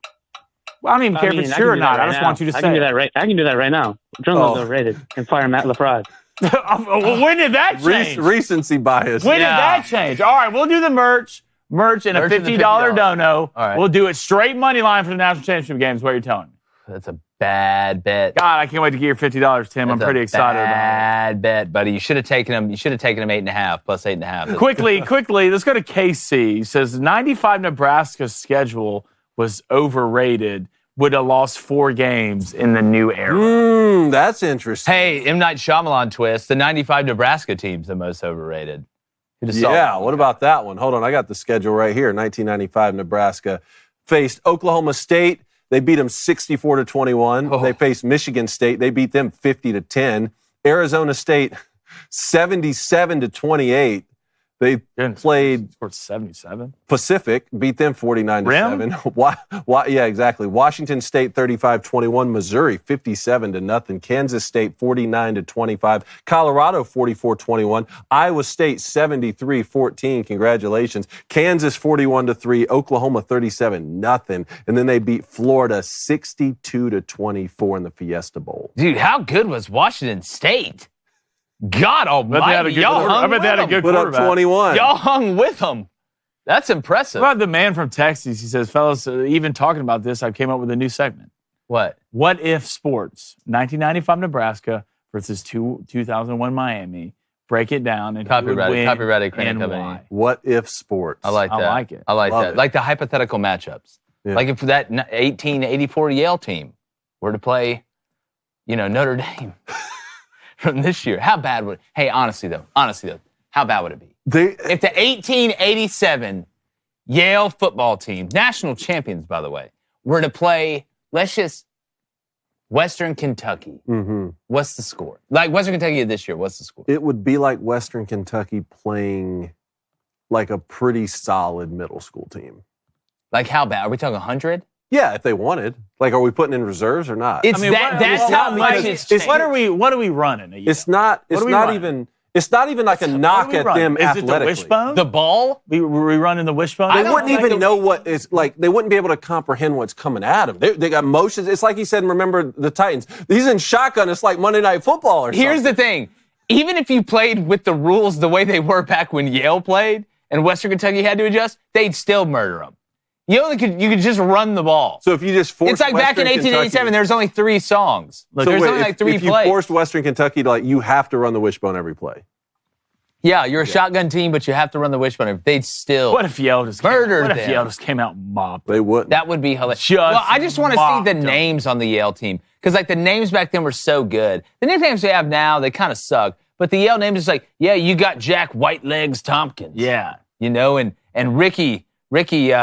Well, I don't even care if it's true or not. I just want you to say. I can do that right now. Jordan Love's overrated. And fire Matt LaFrade. When did that change? Recency bias. When did that change? All right, we'll do the merch and a $50 dono. All right. We'll do it straight money line for the national championship game is what you're telling me. That's a bad bet. God, I can't wait to get your $50, Tim. I'm pretty excited about it. Bad bet, buddy. You should have taken him 8.5 plus 8.5. Quickly, let's go to KC. He says 95 Nebraska's schedule was overrated. would have lost 4 games in the new era. That's interesting. Hey, M. Night Shyamalan twist. The 95 Nebraska team's the most overrated. Yeah, what about that one? Hold on, I got the schedule right here. 1995 Nebraska faced Oklahoma State. They beat them 64-21. Oh. They faced Michigan State. They beat them 50-10. Arizona State 77-28. They played 77. Pacific, beat them 49-7. Yeah, exactly. Washington State 35-21. Missouri 57-0. Kansas State 49-25. Colorado 44-21. Iowa State 73-14. Congratulations. Kansas 41-3. Oklahoma 37-0. And then they beat Florida 62-24 in the Fiesta Bowl. Dude, how good was Washington State? God almighty. I bet they had a good quarterback. Put up 21. Y'all hung with them. That's impressive. What about the man from Texas? He says, fellas, even talking about this, I came up with a new segment. What? What if sports? 1995 Nebraska versus 2001 Miami. Break it down and copyrighted Crain Company. why. What if sports? I like that. I like it. I like Love that. it. Like the hypothetical matchups. Yeah. Like if that 1884 Yale team were to play, Notre Dame from this year, how bad would? Hey, honestly though, how bad would it be? If the 1887 Yale football team, national champions by the way, were to play, let's just Western Kentucky. Mm-hmm. What's the score? Like Western Kentucky this year, what's the score? It would be like Western Kentucky playing like a pretty solid middle school team. Like how bad? Are we talking 100? Yeah, if they wanted. Like, are we putting in reserves or not? That's how much it's changed. What are we running? It's not even like a knock at them Is athletically. it the wishbone? The ball? We running the wishbone? They wouldn't even know what it's like. They wouldn't be able to comprehend what's coming at them. They got motions. It's like he said, remember the Titans. He's in shotgun. It's like Monday Night Football or something. Here's the thing. Even if you played with the rules the way they were back when Yale played and Western Kentucky had to adjust, they'd still murder them. You could just run the ball. So if you just forced it's like Western back in 1887, Kentucky, there's only 3 songs. There's only like 3 if you plays. forced Western Kentucky to you have to run the wishbone every play. Yeah, you're a shotgun team, but you have to run the wishbone. They'd still What if Yale just murdered them? Yale just came out and mopped? They wouldn't. That would be hilarious. Well, I just want to see the names on the Yale team because like the names back then were so good. The nicknames they have now, they kind of suck. But the Yale names is like, yeah, you got Jack Whitelegs Tompkins. Yeah. And Ricky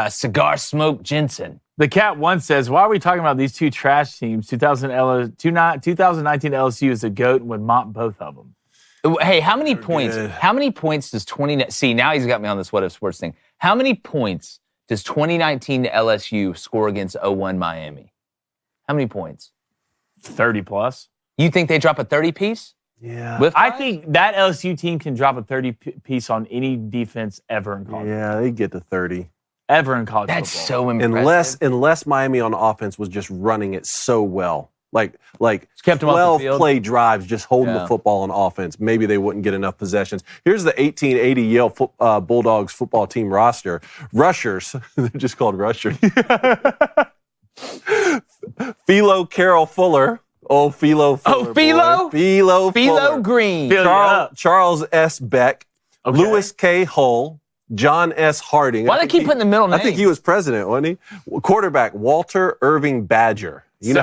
Cigar Smoke Jensen. The Cat once says, why are we talking about these two trash teams? 2019 LSU is a goat and would mop both of them. Hey, how many points? Good. How many points does 20? See, now he's got me on this what if sports thing. How many points does 2019 LSU score against 01 Miami? How many points? 30 plus. You think they drop a 30 piece? Yeah. I think that LSU team can drop a 30 piece on any defense ever in college. Yeah, they get to 30. Ever in college That's football. So impressive. Unless Miami on offense was just running it so well. Like kept 12 play drives, just holding the football on offense. Maybe they wouldn't get enough possessions. Here's the 1880 Yale Bulldogs football team roster. Rushers, they're just called rushers. Philo Carroll Fuller. Oh, Philo Fuller. Oh, Philo? Philo Fuller. Green. Charles S. Beck. Okay. Lewis K. Hull. John S. Harding. Why do they keep putting the middle name? I think he was president, wasn't he? Quarterback, Walter Irving Badger. Walter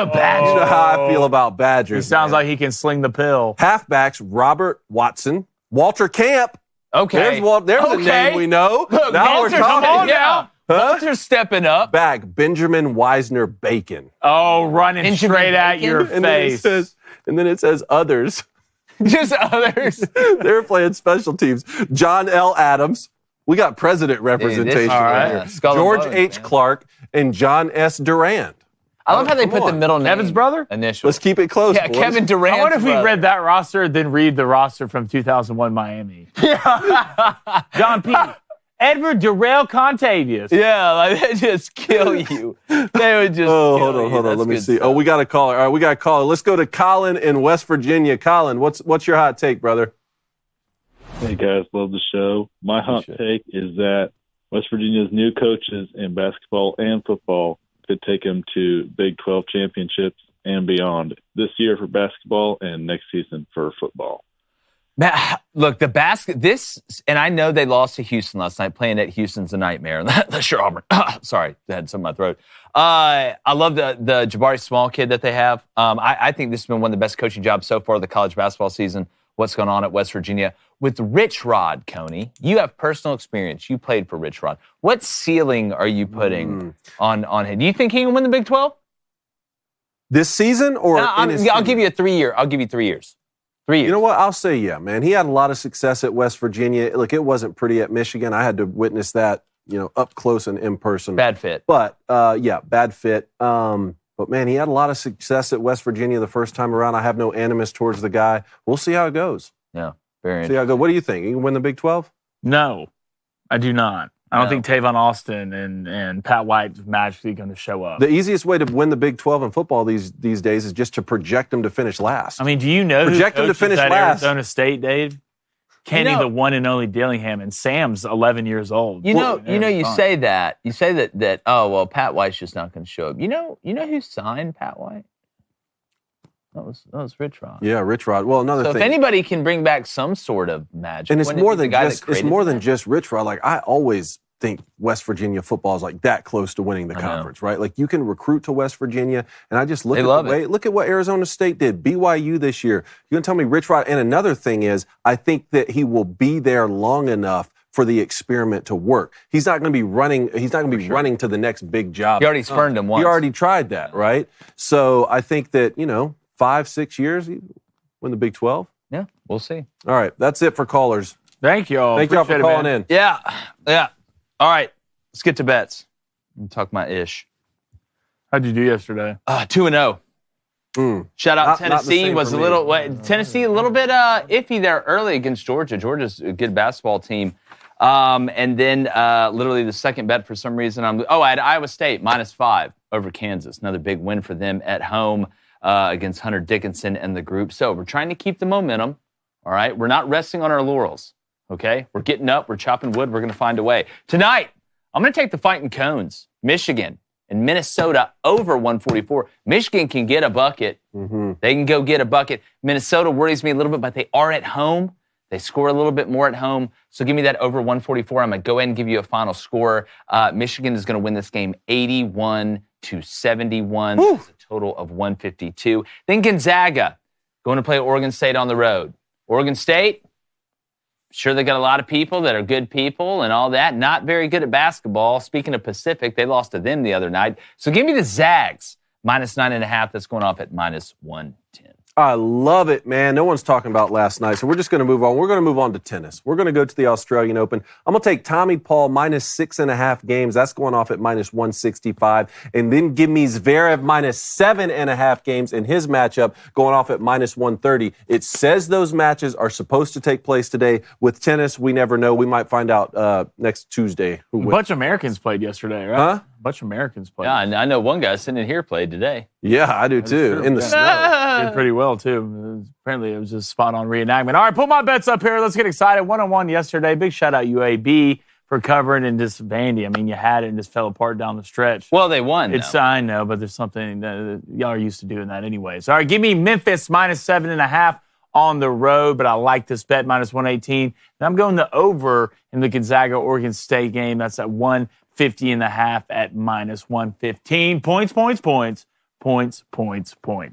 Badger. You know how I feel about Badgers. He sounds like he can sling the pill. Halfbacks, Robert Watson. Walter Camp. Okay. There's a name we know. Look, now Walter, we're talking now. Huh? Walter's stepping up. Back, Benjamin Wisner Bacon. Oh, running Benjamin straight at your face. And then it says others. Just others. They're playing special teams. John L. Adams. We got president representation right here. George H. Clark and John S. Durand. I love how they put the middle name. Kevin's brother? Initial. Let's keep it close. Yeah, boys. Kevin Durant. I wonder if we read that roster, then read the roster from 2001 Miami. Yeah. John P. Edward Durrell Contavious. Yeah, like they just kill you. They would just hold on. Let me see. Stuff. Oh, we got a caller. All right, we got a caller. Let's go to Colin in West Virginia. Colin, what's your hot take, brother? Hey, guys. Love the show. My hot take is that West Virginia's new coaches in basketball and football could take them to Big 12 championships and beyond this year for basketball and next season for football. Look, and I know they lost to Houston last night. Playing at Houston's a nightmare. That's your Auburn. Sorry, I had some in my throat. I love the Jabari Small kid that they have. I think this has been one of the best coaching jobs so far of the college basketball season. What's going on at West Virginia with Rich Rod, Coney? You have personal experience. You played for Rich Rod. What ceiling are you putting on him? Do you think he can win the Big 12 this season? Or I'll give you a 3 year. I'll give you 3 years. 3 years. You know what? I'll say yeah, man. He had a lot of success at West Virginia. Look, it wasn't pretty at Michigan. I had to witness that, up close and in person. Bad fit. But, bad fit. But, man, he had a lot of success at West Virginia the first time around. I have no animus towards the guy. We'll see how it goes. Yeah, very interesting. See how it goes. What do you think? He can win the Big 12? No, I do not. I don't think Tavon Austin and Pat White is magically going to show up. The easiest way to win the Big 12 in football these days is just to project them to finish last. I mean, do you know project them to finish last? Arizona State, Dave? Kenny, the one and only Dillingham, and Sam's 11 years old. You say that. You say that. Oh well, Pat White's just not going to show up. You know who signed Pat White? That was Rich Rod. Yeah, Rich Rod. Well, another thing. So if anybody can bring back some sort of magic, and it's more than just Rich Rod. Like I always think West Virginia football is like that close to winning the conference, right? Like you can recruit to West Virginia, and I just look at what Arizona State did, BYU this year. You can tell me Rich Rod. And another thing is, I think that he will be there long enough for the experiment to work. He's not going to be running. He's not going to be running to the next big job. He already spurned him once. He already tried that, right? So I think that 5-6 years, win the Big 12. Yeah, we'll see. All right, that's it for callers. Thank y'all. Thank y'all for calling in. Yeah. All right, let's get to bets. I'm talk my ish. How'd you do yesterday? 2-0. Shout out Tennessee. Tennessee a little bit iffy there early against Georgia. Georgia's a good basketball team. And then literally the second bet for some reason I had Iowa State -5 over Kansas. Another big win for them at home against Hunter Dickinson and the group. So we're trying to keep the momentum. All right, we're not resting on our laurels. Okay, we're getting up, we're chopping wood, we're going to find a way. Tonight, I'm going to take the Fighting Cones, Michigan and Minnesota over 144. Michigan can get a bucket. They can go get a bucket. Minnesota worries me a little bit, but they are at home. They score a little bit more at home. So give me that over 144. I'm going to go ahead and give you a final score. Michigan is going to win this game 81-71. That's a total of 152. Then Gonzaga going to play Oregon State on the road. Oregon State, sure, they got a lot of people that are good people and all that. Not very good at basketball. Speaking of Pacific, they lost to them the other night. So give me the Zags, -9.5. That's going off at -110. I love it, man. No one's talking about last night, so we're just going to move on. We're going to move on to tennis. We're going to go to the Australian Open. I'm going to take Tommy Paul -6.5 games. That's going off at -165. And then give me Zverev -7.5 games in his matchup, going off at -130. It says those matches are supposed to take place today. With tennis, we never know. We might find out next Tuesday who wins. A bunch of Americans played yesterday, right? Huh? A bunch of Americans played. Yeah, I know one guy sitting in here played today. Yeah, I do too. In the snow. Did pretty well too. Apparently, it was just spot on reenactment. All right, put my bets up here. Let's get excited. 1-on-1 yesterday. Big shout out UAB for covering and just Vandy. I mean, you had it and just fell apart down the stretch. Well, they won. I know, but there's something that y'all are used to doing that anyways. All right, give me Memphis -7.5 on the road, but I like this bet -118. And I'm going the over in the Gonzaga Oregon State game. That's at 150.5 at -115. Points.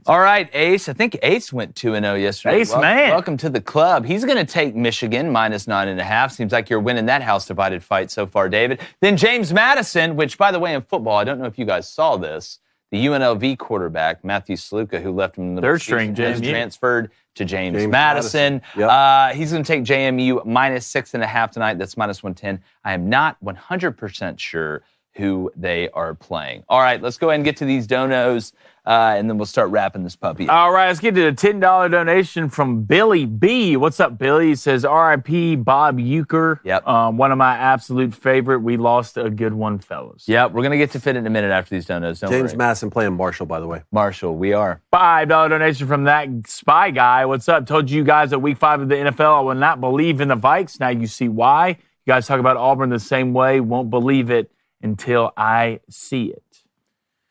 All right, Ace. I think Ace went 2-0 yesterday. Ace, man. Welcome to the club. He's going to take Michigan -9.5. Seems like you're winning that house divided fight so far, David. Then James Madison, which, by the way, in football, I don't know if you guys saw this, the UNLV quarterback, Matthew Sluka, who left him in the third string, has transferred to James Madison. Yep. He's going to take JMU -6.5 tonight. That's -110. I am not 100% sure who they are playing. All right, let's go ahead and get to these donos, and then we'll start wrapping this puppy up. All right, let's get to the $10 donation from Billy B. What's up, Billy? He says, RIP Bob Euchre. Yep. One of my absolute favorite. We lost a good one, fellas. Yep, we're going to get to fit in a minute after these donos. Don't James worry. Madison playing Marshall, by the way. Marshall, we are. $5 donation from that spy guy. What's up? Told you guys at week 5 of the NFL I would not believe in the Vikes. Now you see why. You guys talk about Auburn the same way. Won't believe it until I see it.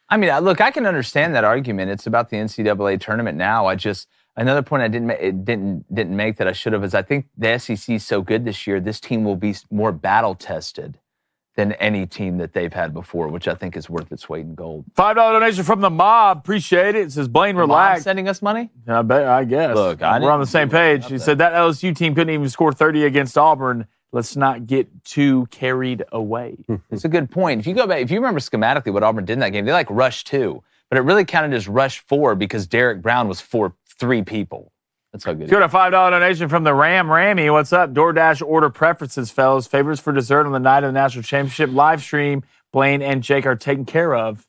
I mean, look, I can understand that argument. It's about the NCAA tournament now. Another point I didn't make that I should have is I think the SEC is so good this year, this team will be more battle-tested than any team that they've had before, which I think is worth its weight in gold. $5 donation from the mob. Appreciate it. It says, Blaine, relax. Sending us money? I guess. Look, we're on the same page. He said that LSU team couldn't even score 30 against Auburn. Let's not get too carried away. It's a good point. If you go back, if you remember schematically what Auburn did in that game, they rushed 2, but it really counted as rush 4 because Derek Brown was 3 people. That's how good. Got a $5 donation from the Rammy. What's up? DoorDash order preferences, fellas. Favorites for dessert on the night of the national championship live stream. Blaine and Jake are taken care of.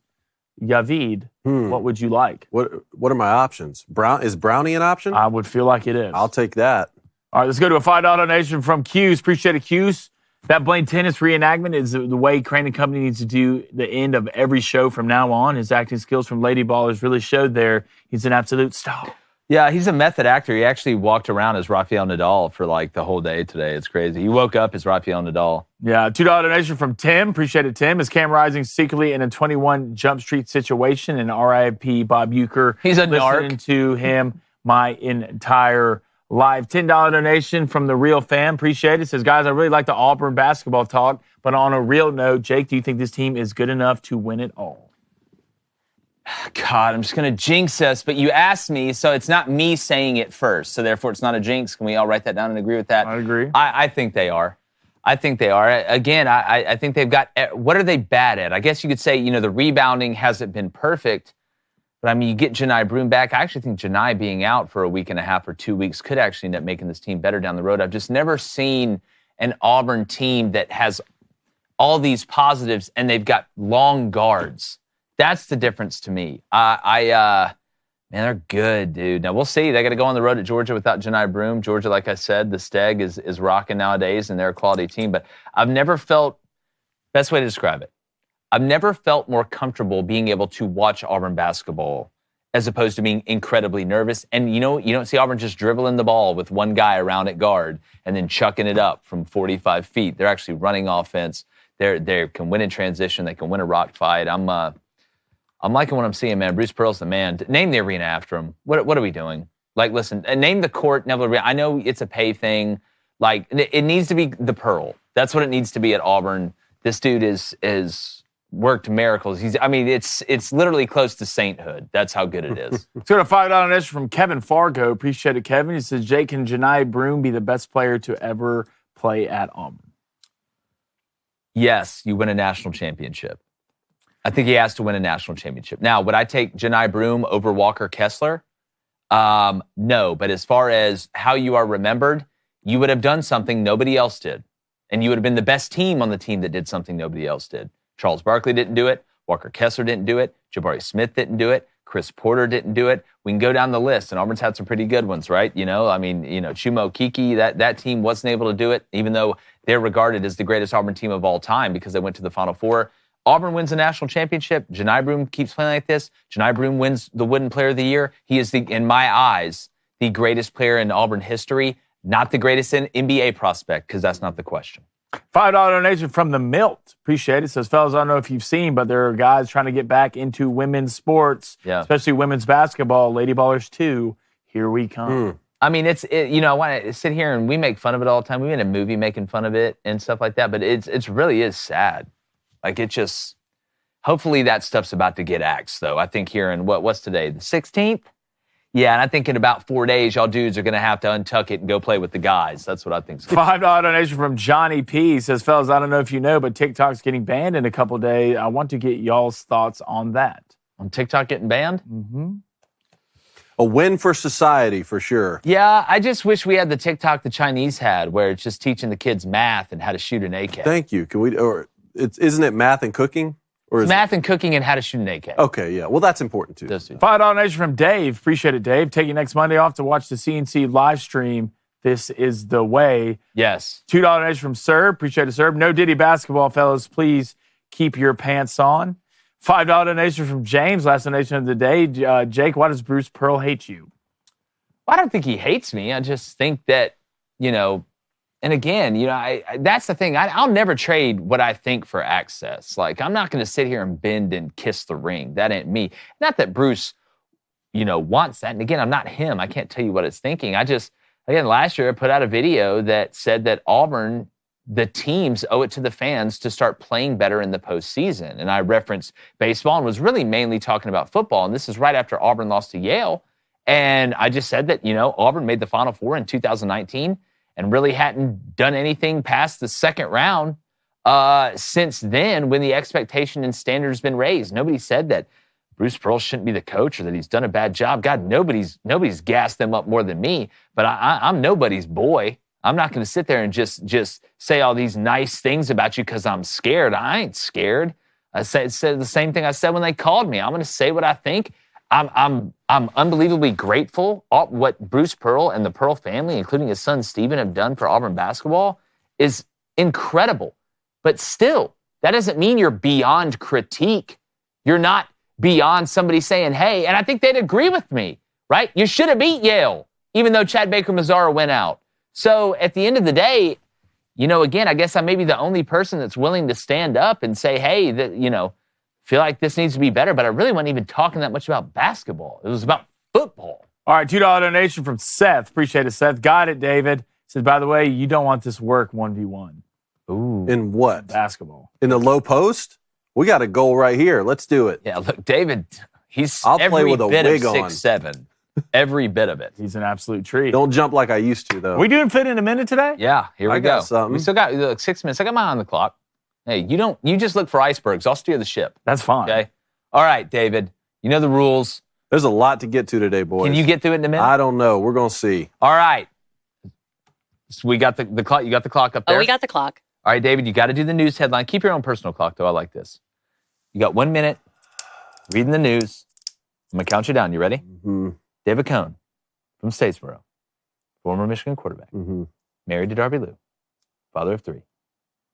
Yavid, what would you like? What are my options? Is brownie an option? I would feel like it is. I'll take that. All right, let's go to a $5 donation from Q's. Appreciate it, Q's. That Blaine tennis reenactment is the way Crain and Company needs to do the end of every show from now on. His acting skills from Lady Ballers really showed there. He's an absolute star. Yeah, he's a method actor. He actually walked around as Rafael Nadal for the whole day today. It's crazy. He woke up as Rafael Nadal. Yeah, $2 donation from Tim. Appreciate it, Tim. Is Cam Rising secretly in a 21 Jump Street situation? And RIP Bob Uecker. He's a narc. Listening to him my entire life. $10 donation from the Real Fan. Appreciate it. Says, guys, I really like the Auburn basketball talk. But on a real note, Jake, do you think this team is good enough to win it all? God, I'm just going to jinx us, but you asked me, so it's not me saying it first, so therefore it's not a jinx. Can we all write that down and agree with that? I agree. I think they are. Again, I think they've got, what are they bad at? I guess you could say, the rebounding hasn't been perfect, but I mean, you get Janai Broome back. I actually think Janai being out for a week and a half or 2 weeks could actually end up making this team better down the road. I've just never seen an Auburn team that has all these positives and they've got long guards. That's the difference to me. Man, they're good, dude. Now, we'll see. They got to go on the road at Georgia without Janai Broome. Georgia, like I said, the Steg is rocking nowadays, and they're a quality team. But I've never felt, best way to describe it, I've never felt more comfortable being able to watch Auburn basketball as opposed to being incredibly nervous. And, you don't see Auburn just dribbling the ball with one guy around at guard and then chucking it up from 45 feet. They're actually running offense. They can win in transition. They can win a rock fight. I'm liking what I'm seeing, man. Bruce Pearl's the man. Name the arena after him. What are we doing? Listen, name the court, Neville Arena. I know it's a pay thing. It needs to be the Pearl. That's what it needs to be at Auburn. This dude is worked miracles. It's literally close to sainthood. That's how good it is. Let's go to $5 donation from Kevin Fargo. Appreciate it, Kevin. He says, Jake, can Janai Broome be the best player to ever play at Auburn? Yes, you win a national championship. I think he has to win a national championship. Now, would I take Janai Broome over Walker Kessler? No, but as far as how you are remembered, you would have done something nobody else did. And you would have been the best team on the team that did something nobody else did. Charles Barkley didn't do it. Walker Kessler didn't do it. Jabari Smith didn't do it. Chris Porter didn't do it. We can go down the list, and Auburn's had some pretty good ones, right? Chumo Kiki, that team wasn't able to do it, even though they're regarded as the greatest Auburn team of all time because they went to the Final Four. Auburn wins the national championship. Janai Broome keeps playing like this. Janai Broome wins the Wooden Player of the Year. He is, in my eyes, the greatest player in Auburn history, not the greatest NBA prospect, because that's not the question. $5 donation from the Milt. Appreciate it. Says, fellas, I don't know if you've seen, but there are guys trying to get back into women's sports, especially women's basketball. Lady Ballers 2, here we come. I mean, I want to sit here and we make fun of it all the time. We made a movie making fun of it and stuff like that, but it really is sad. Hopefully that stuff's about to get axed, though. I think here in, what's today, the 16th? Yeah, and I think in about 4 days, y'all dudes are going to have to untuck it and go play with the guys. That's what I think. $5 donation from Johnny P. He says, fellas, I don't know if you know, but TikTok's getting banned in a couple days. I want to get y'all's thoughts on that. On TikTok getting banned? Mm-hmm. A win for society, for sure. Yeah, I just wish we had the TikTok the Chinese had, where it's just teaching the kids math and how to shoot an AK. Thank you. Isn't it math and cooking? Or is math and cooking and how to shoot an AK. Okay, yeah. Well, that's important, too. $5 donation from Dave. Appreciate it, Dave. Taking next Monday off to watch the CNC live stream. This is the way. Yes. $2 donation from Serb. Appreciate it, Serb. No Diddy basketball, fellas. Please keep your pants on. $5 donation from James. Last donation of the day. Jake, why does Bruce Pearl hate you? Well, I don't think he hates me. I just think that, and again, that's the thing. I'll never trade what I think for access. I'm not going to sit here and bend and kiss the ring. That ain't me. Not that Bruce, wants that. And again, I'm not him. I can't tell you what it's thinking. Last year I put out a video that said that Auburn, the teams owe it to the fans to start playing better in the postseason. And I referenced baseball and was really mainly talking about football. And this is right after Auburn lost to Yale. And I just said that, Auburn made the Final Four in 2019 and really hadn't done anything past the second round since then, when the expectation and standard has been raised. Nobody said that Bruce Pearl shouldn't be the coach or that he's done a bad job. God, nobody's gassed them up more than me, but I'm nobody's boy. I'm not going to sit there and just say all these nice things about you because I'm scared. I ain't scared. I said the same thing I said when they called me. I'm going to say what I think. I'm unbelievably grateful. What Bruce Pearl and the Pearl family, including his son Steven, have done for Auburn basketball is incredible. But still, that doesn't mean you're beyond critique. You're not beyond somebody saying, hey, and I think they'd agree with me, right? You should have beat Yale, even though Chad Baker-Mazara went out. So at the end of the day, again, I guess I may be the only person that's willing to stand up and say, hey, feel like this needs to be better, but I really wasn't even talking that much about basketball. It was about football. All right, $2 donation from Seth. Appreciate it, Seth. Got it, David. Says, by the way, you don't want this work 1v1. Ooh. In what? Basketball. In the low post? We got a goal right here. Let's do it. Yeah, look, David, I'll play with a wig on. 6'7". Every bit of it. He's an absolute treat. Don't jump like I used to, though. Are we doing fit in a minute today? Yeah, here we go. Something. We still got 6 minutes. I got mine on the clock. Hey, you just look for icebergs. I'll steer the ship. That's fine. Okay? All right, David. You know the rules. There's a lot to get to today, boys. Can you get through it in a minute? I don't know. We're going to see. All right. So we got the clock. You got the clock up there? Oh, we got the clock. All right, David, you got to do the news headline. Keep your own personal clock, though. I like this. You got 1 minute reading the news. I'm going to count you down. You ready? Mm-hmm. David Cohn from Statesboro, former Michigan quarterback, married to Darby Lou, father of 3.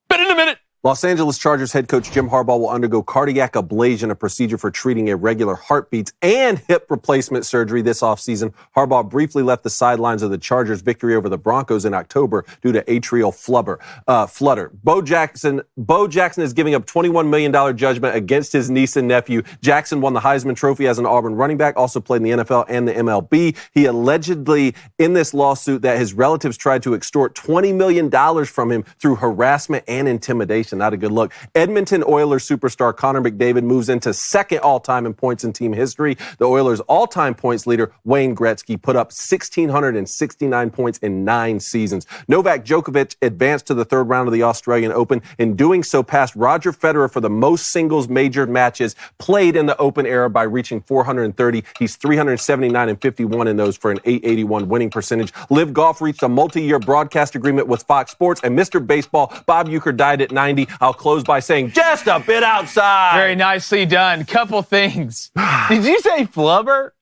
But in a minute. Los Angeles Chargers head coach Jim Harbaugh will undergo cardiac ablation, a procedure for treating irregular heartbeats and hip replacement surgery this offseason. Harbaugh briefly left the sidelines of the Chargers' victory over the Broncos in October due to atrial flutter. Bo Jackson is giving up $21 million judgment against his niece and nephew. Jackson won the Heisman Trophy as an Auburn running back, also played in the NFL and the MLB. He allegedly, in this lawsuit, that his relatives tried to extort $20 million from him through harassment and intimidation. Not a good look. Edmonton Oilers superstar Connor McDavid moves into second all-time in points in team history. The Oilers' all-time points leader, Wayne Gretzky, put up 1,669 points in 9 seasons. Novak Djokovic advanced to the third round of the Australian Open. In doing so, passed Roger Federer for the most singles major matches played in the Open era by reaching 430. He's 379-51 in those for an .881 winning percentage. Live Golf reached a multi-year broadcast agreement with Fox Sports, and Mr. Baseball, Bob Uecker, died at 90. I'll close by saying, just a bit outside. Very nicely done. Couple things. Did you say flubber?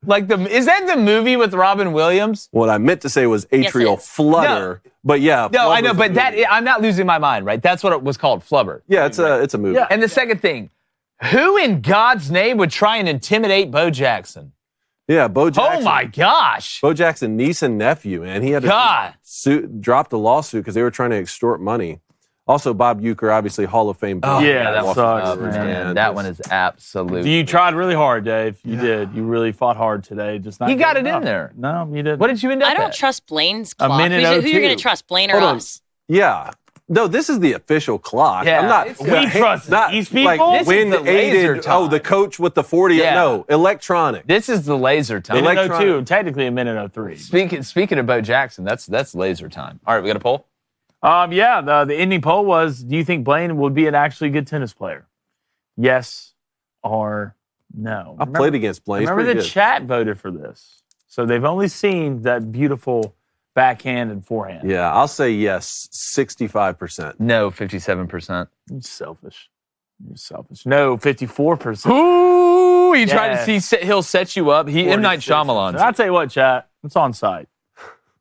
Is that the movie with Robin Williams? What I meant to say was atrial flutter. No. But yeah. No, I know, but I'm not losing my mind, right? That's what it was called, flubber. Yeah, it's a movie. Yeah. And the second thing, who in God's name would try and intimidate Bo Jackson? Yeah, Bo Jackson. Oh, my gosh. Bo Jackson, niece and nephew, man. He had to drop the lawsuit because they were trying to extort money. Also, Bob Uecker, obviously Hall of Fame. Oh, yeah, that sucks, man. That one is absolutely. You tried really hard, Dave. You did. You really fought hard today. Just not. He got it in there. No, you didn't. What did you end up I don't at? trust Blaine's clock. A minute Who are you going to trust, Blaine or us? Yeah. No, this is the official clock. Yeah, I'm not. We trust these people. Like when the coach with the 40. Yeah. No, electronic. This is the laser time. Minute 02, technically a minute 03. Speaking of Bo Jackson, that's laser time. All right, we got a poll. The ending poll was, do you think Blaine would be an actually good tennis player? Yes or no? I played against Blaine. Remember the chat voted for this. So they've only seen that beautiful backhand and forehand. Yeah, I'll say yes, 65%. No, 57%. You're selfish. No, 54%. Ooh, you try to see, he'll set you up. M. Night Shyamalan. I'll tell you what, chat, it's on site.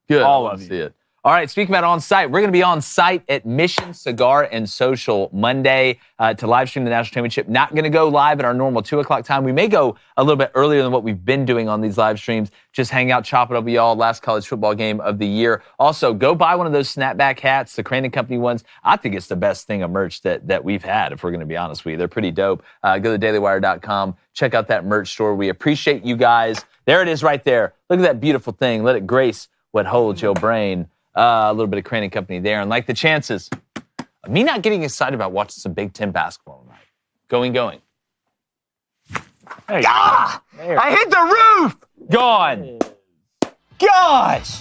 Good. All of you. See it. All right, speaking about on-site, we're going to be on-site at Mission Cigar and Social Monday to live stream the National Championship. Not going to go live at our normal 2 o'clock time. We may go a little bit earlier than what we've been doing on these live streams. Just hang out, chop it up with y'all. Last college football game of the year. Also, go buy one of those snapback hats, the Crain & Company ones. I think it's the best thing of merch that we've had, if we're going to be honest with you. They're pretty dope. Go to dailywire.com. Check out that merch store. We appreciate you guys. There it is right there. Look at that beautiful thing. Let it grace what holds your brain. A little bit of Crain & Company there. And like the chances of me not getting excited about watching some Big Ten basketball tonight. Going. I hit the roof! Gone. Gosh!